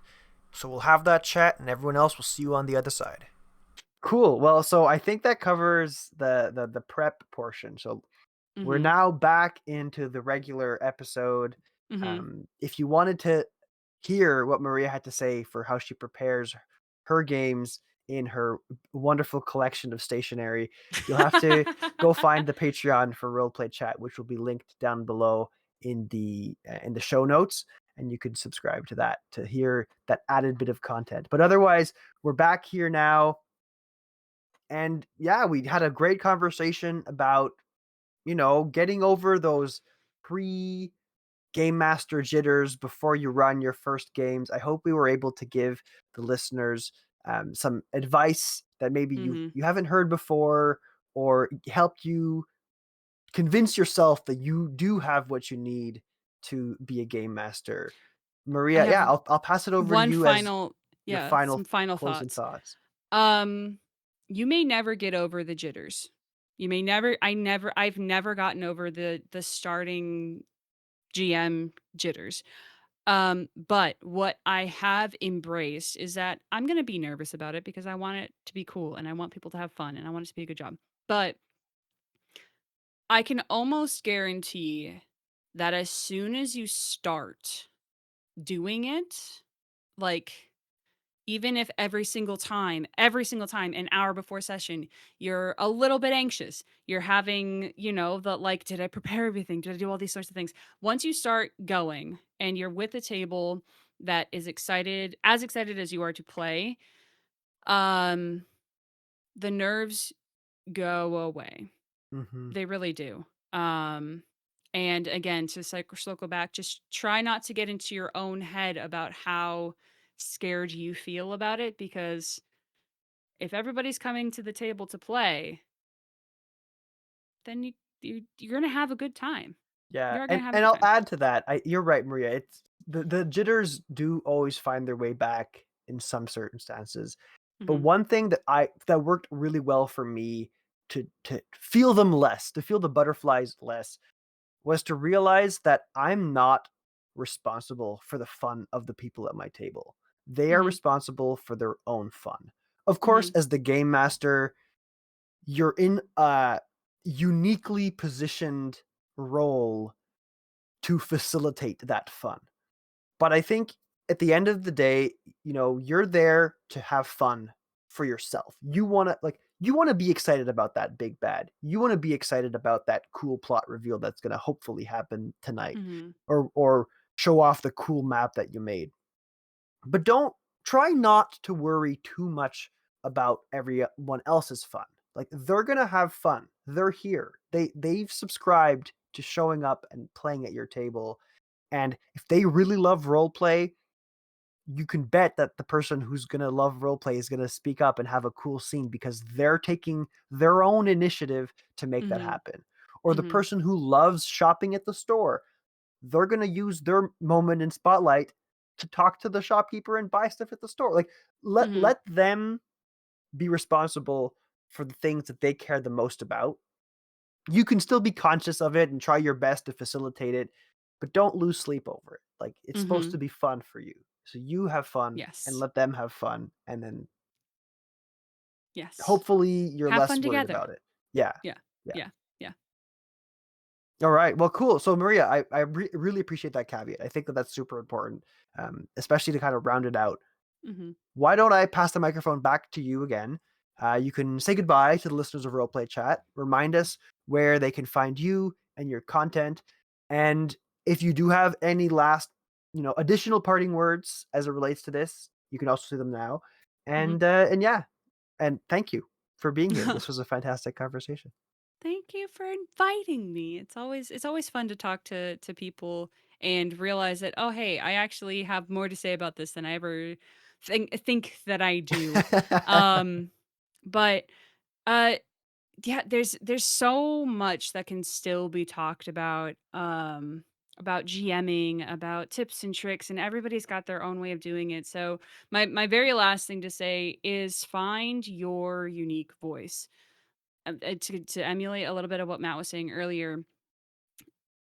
So we'll have that chat, and everyone else will see you on the other side. Cool. Well, so I think that covers the prep portion. So we're Mhm. now back into the regular episode. Mhm. If you wanted to hear what Maria had to say for how she prepares her games in her wonderful collection of stationery, you'll have to go find the Patreon for Roleplay Chat, which will be linked down below in the show notes, and you can subscribe to that to hear that added bit of content. But otherwise, we're back here now, and yeah, we had a great conversation about, getting over those pre game master jitters before you run your first games. I hope we were able to give the listeners some advice that maybe Mhm. you haven't heard before, or helped you convince yourself that you do have what you need to be a game master. I Maria, have yeah, I'll pass it over to one you as final your yeah, some final final closing thoughts. thoughts. Um, you may never get over the jitters. You may never I've never gotten over the starting GM jitters. But what I have embraced is that I'm gonna be nervous about it because I want it to be cool and I want people to have fun and I want it to be a good job. But I can almost guarantee that as soon as you start doing it, like even if every single time, an hour before session, you're a little bit anxious, you're having, the like, did I prepare everything? Did I do all these sorts of things? Once you start going and you're with a table that is as excited as you are to play, um, the nerves go away. Hmm. They really do. Um, and again, to circle back, just try not to get into your own head about how scared you feel about it, because if everybody's coming to the table to play, then you're gonna have a good time. Yeah, You're and gonna have a and good I'll time. add to that. You're right, Maria. It's the jitters do always find their way back in some circumstances. But Mhm. one thing that worked really well for me to feel them less, to feel the butterflies less, was to realize that I'm not responsible for the fun of the people at my table. They are Mhm. responsible for their own fun. Of course, Mhm. as the game master, you're in a uniquely positioned role to facilitate that fun. But I think at the end of the day, you're there to have fun for yourself. You want to be excited about that big bad. You want to be excited about that cool plot reveal that's going to hopefully happen tonight, Mhm. or show off the cool map that you made. But don't try not to worry too much about everyone else's fun. Like, they're going to have fun. They're here. They've subscribed to showing up and playing at your table, and if they really love role play, you can bet that the person who's going to love role play is going to speak up and have a cool scene because they're taking their own initiative to make that Mhm. happen. Or the Mhm. person who loves shopping at the store, they're going to use their moment in spotlight to talk to the shopkeeper and buy stuff at the store. Like, let Mhm. let them be responsible for the things that they care the most about. You can still be conscious of it and try your best to facilitate it, but don't lose sleep over it. Like, it's supposed to Mhm. be fun for you. So you have fun and Yes. let them have fun, and then Yes. hopefully you're Have less fun worried together. about it. Yeah. Yeah. Yeah. Yeah. Yeah. All right. Well, cool. So Maria, I really appreciate that caveat. I think that that's super important, especially to kind of round it out. Mhm. Why don't I pass the microphone back to you again? You can say goodbye to the listeners of Roleplay Chat. Remind us where they can find you and your content. And if you do have any last, additional parting words as it relates to this, you can also say them now. Mhm. And yeah, and thank you for being here. This was a fantastic conversation. Thank you for inviting me. It's always fun to talk to people and realize that, oh hey, I actually have more to say about this than I ever think that I do. Um but uh yeah, there's so much that can still be talked about GMing, about tips and tricks, and everybody's got their own way of doing it. So my very last thing to say is find your unique voice. To emulate a little bit of what Matt was saying earlier,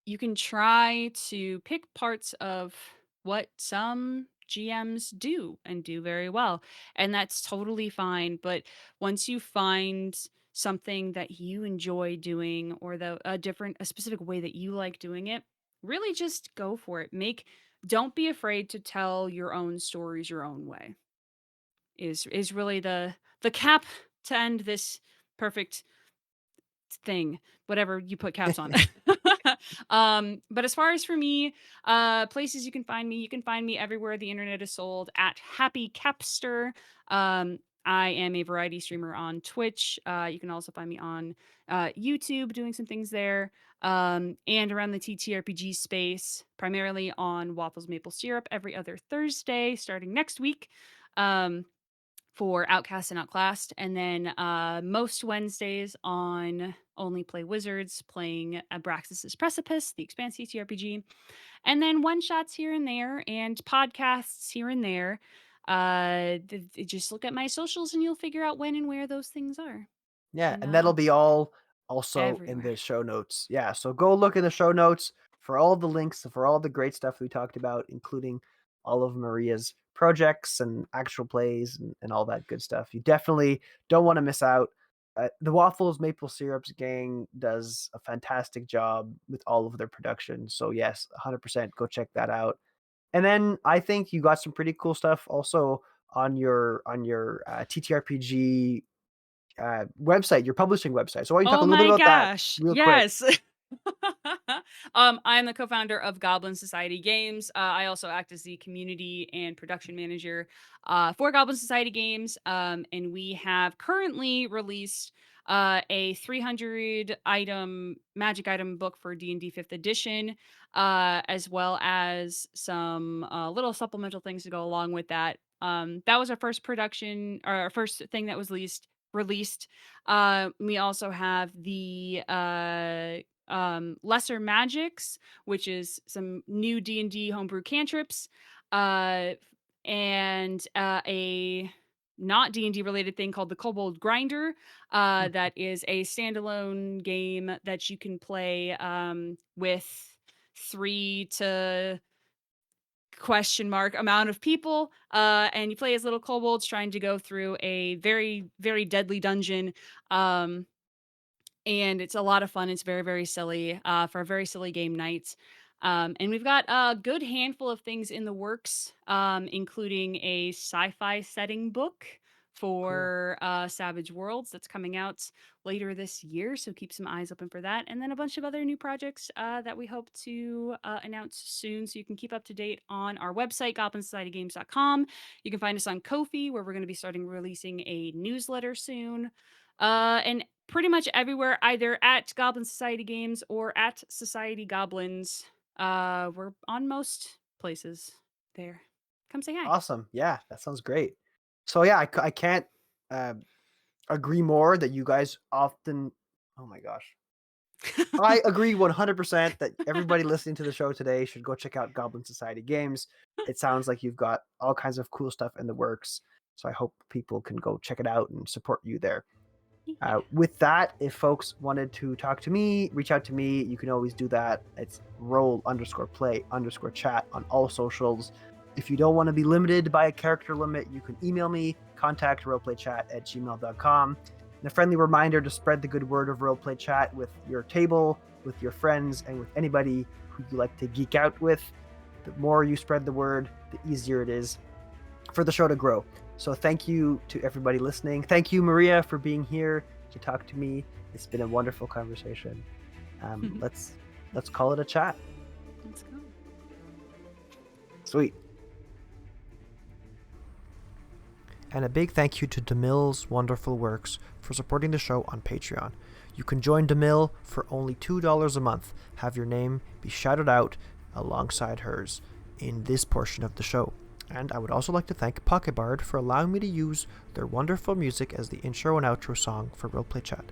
you can try to pick parts of what some GMs do and do very well, and that's totally fine. But once you find something that you enjoy doing, or a specific way that you like doing it, really just go for it. Don't be afraid to tell your own stories your own way. Is really the cap to end this perfect thing, whatever you put caps on. But as far as for me, places you can find me everywhere the internet is sold at HappyCapster. I am a variety streamer on Twitch. You can also find me on YouTube doing some things there. And around the TTRPG space, primarily on Waffles Maple Syrup every other Thursday starting next week. Um, for Outcast and Outclassed, and then most Wednesdays on Only Play Wizards, playing Abraxas's Precipice, the Expanse TTRPG, and then one shots here and there, and podcasts here and there. Just look at my socials, and you'll figure out when and where those things are. Yeah, And and that'll be all also in everywhere. the show notes. Yeah, so go look in the show notes for all the links for all the great stuff we talked about, including all of Maria's projects and actual plays and all that good stuff. You definitely don't want to miss out. The Waffles Maple Syrups gang does a fantastic job with all of their production. So yes, 100% go check that out. And then I think you got some pretty cool stuff also on your TTRPG website, your publishing website. So why don't you talk a Oh little bit my about that gosh. real quick? Yes. I am the co-founder of Goblin Society Games. I also act as the community and production manager for Goblin Society Games. And we have currently released a 300 item magic item book for D&D 5th edition, as well as some little supplemental things to go along with that. That was our first production, or our first thing that was released. We also have the Lesser Magics, which is some new D&D homebrew cantrips, uh, and a not D&D related thing called the Kobold Grinder. That is a standalone game that you can play with 3 to question mark amount of people, and you play as little kobolds trying to go through a very, very deadly dungeon. um and it's a lot of fun. It's very, very silly, for a very silly game night. And we've got a good handful of things in the works, including a sci-fi setting book Cool. for Savage Worlds that's coming out later this year. So keep some eyes open for that. And then a bunch of other new projects that we hope to announce soon. So you can keep up to date on our website, goblinsocietygames.com. You can find us on Ko-fi, where we're going to be starting releasing a newsletter soon. And pretty much everywhere, either at Goblin Society Games or at Society Goblins. We're on most places there. Come say hi. Awesome. Yeah, that sounds great. So yeah, I can't uh, agree more that you guys often. Oh my gosh. I agree 100% that everybody listening to the show today should go check out Goblin Society Games. It sounds like you've got all kinds of cool stuff in the works. So I hope people can go check it out and support you there. Yeah. With that, if folks wanted to talk to me, reach out to me, you can always do that. It's roll_play_chat on all socials. If you don't want to be limited by a character limit, you can email me, contact roleplaychat@gmail.com. And a friendly reminder to spread the good word of Roleplay Chat with your table, with your friends, and with anybody who you like to geek out with. The more you spread the word, the easier it is for the show to grow. So thank you to everybody listening. Thank you, Maria, for being here to talk to me. It's been a wonderful conversation. Let's call it a chat. Let's go. Sweet. And a big thank you to DeMille's Wonderful Works for supporting the show on Patreon. You can join DeMille for only $2 a month. Have your name be shouted out alongside hers in this portion of the show. And I would also like to thank Pocket Bard for allowing me to use their wonderful music as the intro and outro song for Roleplay Chat.